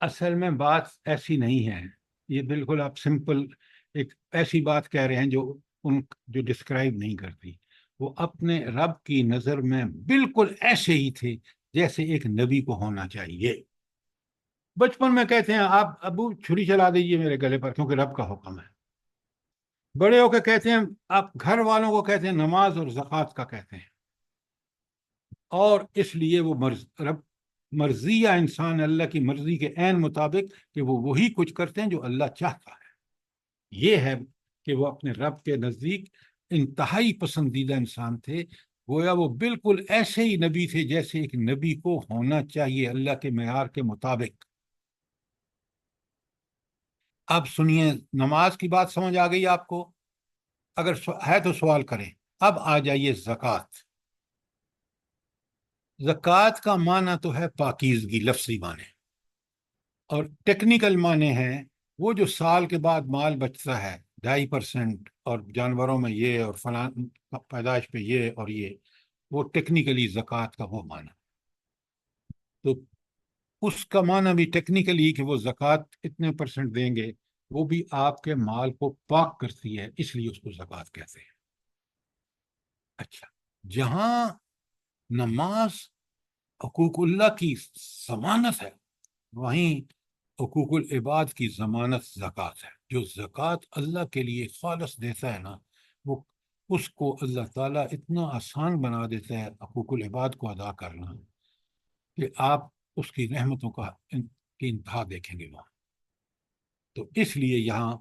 اصل میں بات ایسی نہیں ہے، یہ بالکل آپ سمپل ایک ایسی بات کہہ رہے ہیں جو ڈسکرائب نہیں کرتی. وہ اپنے رب کی نظر میں بالکل ایسے ہی تھے جیسے ایک نبی کو ہونا چاہیے. بچپن میں کہتے ہیں آپ ابو چھری چلا دیجئے میرے گلے پر کیونکہ رب کا حکم ہے. بڑے ہو کے کہتے ہیں، آپ گھر والوں کو کہتے ہیں نماز اور زکوٰۃ کا کہتے ہیں. اور اس لیے وہ مرضیہ انسان اللہ کی مرضی کے عین مطابق کہ وہ وہی کچھ کرتے ہیں جو اللہ چاہتا ہے. یہ ہے کہ وہ اپنے رب کے نزدیک انتہائی پسندیدہ انسان تھے. گویا وہ بالکل ایسے ہی نبی تھے جیسے ایک نبی کو ہونا چاہیے اللہ کے معیار کے مطابق. اب سنیے، نماز کی بات سمجھ آ گئی آپ کو؟ اگر ہے تو سوال کریں. اب آ جائیے زکوٰۃ. زکوٰۃ کا معنی تو ہے پاکیزگی، لفظی معنی، اور ٹیکنیکل معنی ہے وہ جو سال کے بعد مال بچتا ہے 2.5%، اور جانوروں میں یہ اور فلاں پیدائش پہ یہ اور یہ، وہ ٹیکنیکلی زکوٰۃ کا وہ معنی. تو اس کا معنی بھی ٹیکنیکلی کہ وہ زکوٰۃ اتنے % دیں گے، وہ بھی آپ کے مال کو پاک کرتی ہے، اس لیے اس کو زکوٰۃ کہتے ہیں. اچھا، جہاں نماز حقوق اللہ کی ضمانت ہے، وہیں حقوق العباد کی ضمانت زکوٰۃ ہے. جو زکوٰۃ اللہ کے لیے خالص دیتا ہے نا، وہ اس کو اللہ تعالیٰ اتنا آسان بنا دیتا ہے حقوق العباد کو ادا کرنا کہ آپ اس کی رحمتوں کی انتہا دیکھیں گے وہاں. تو اس لیے یہاں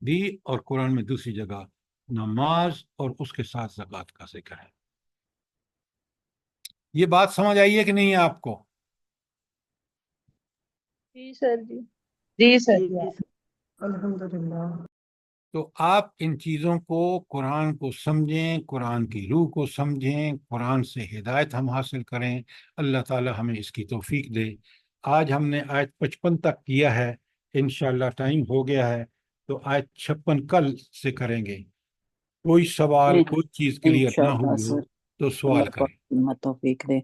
بھی اور قرآن میں دوسری جگہ نماز اور اس کے ساتھ زکوٰۃ کا ذکر ہے. یہ بات سمجھ آئی ہے کہ نہیں آپ کو؟ جی سر جی. جی سر. الحمدللہ. تو آپ ان چیزوں کو، قرآن کو سمجھیں، قرآن کی روح کو سمجھیں، قرآن سے ہدایت ہم حاصل کریں. اللہ تعالی ہمیں اس کی توفیق دے. آج ہم نے آیت 55 تک کیا ہے، انشاءاللہ ٹائم ہو گیا ہے تو آیت 56 کل سے کریں گے. کوئی سوال، کوئی چیز کلیئر نہ انشاءاللہ ہوئی ہو سر، تو اللہ سوال پاک کریں. ہمت توفیق دے.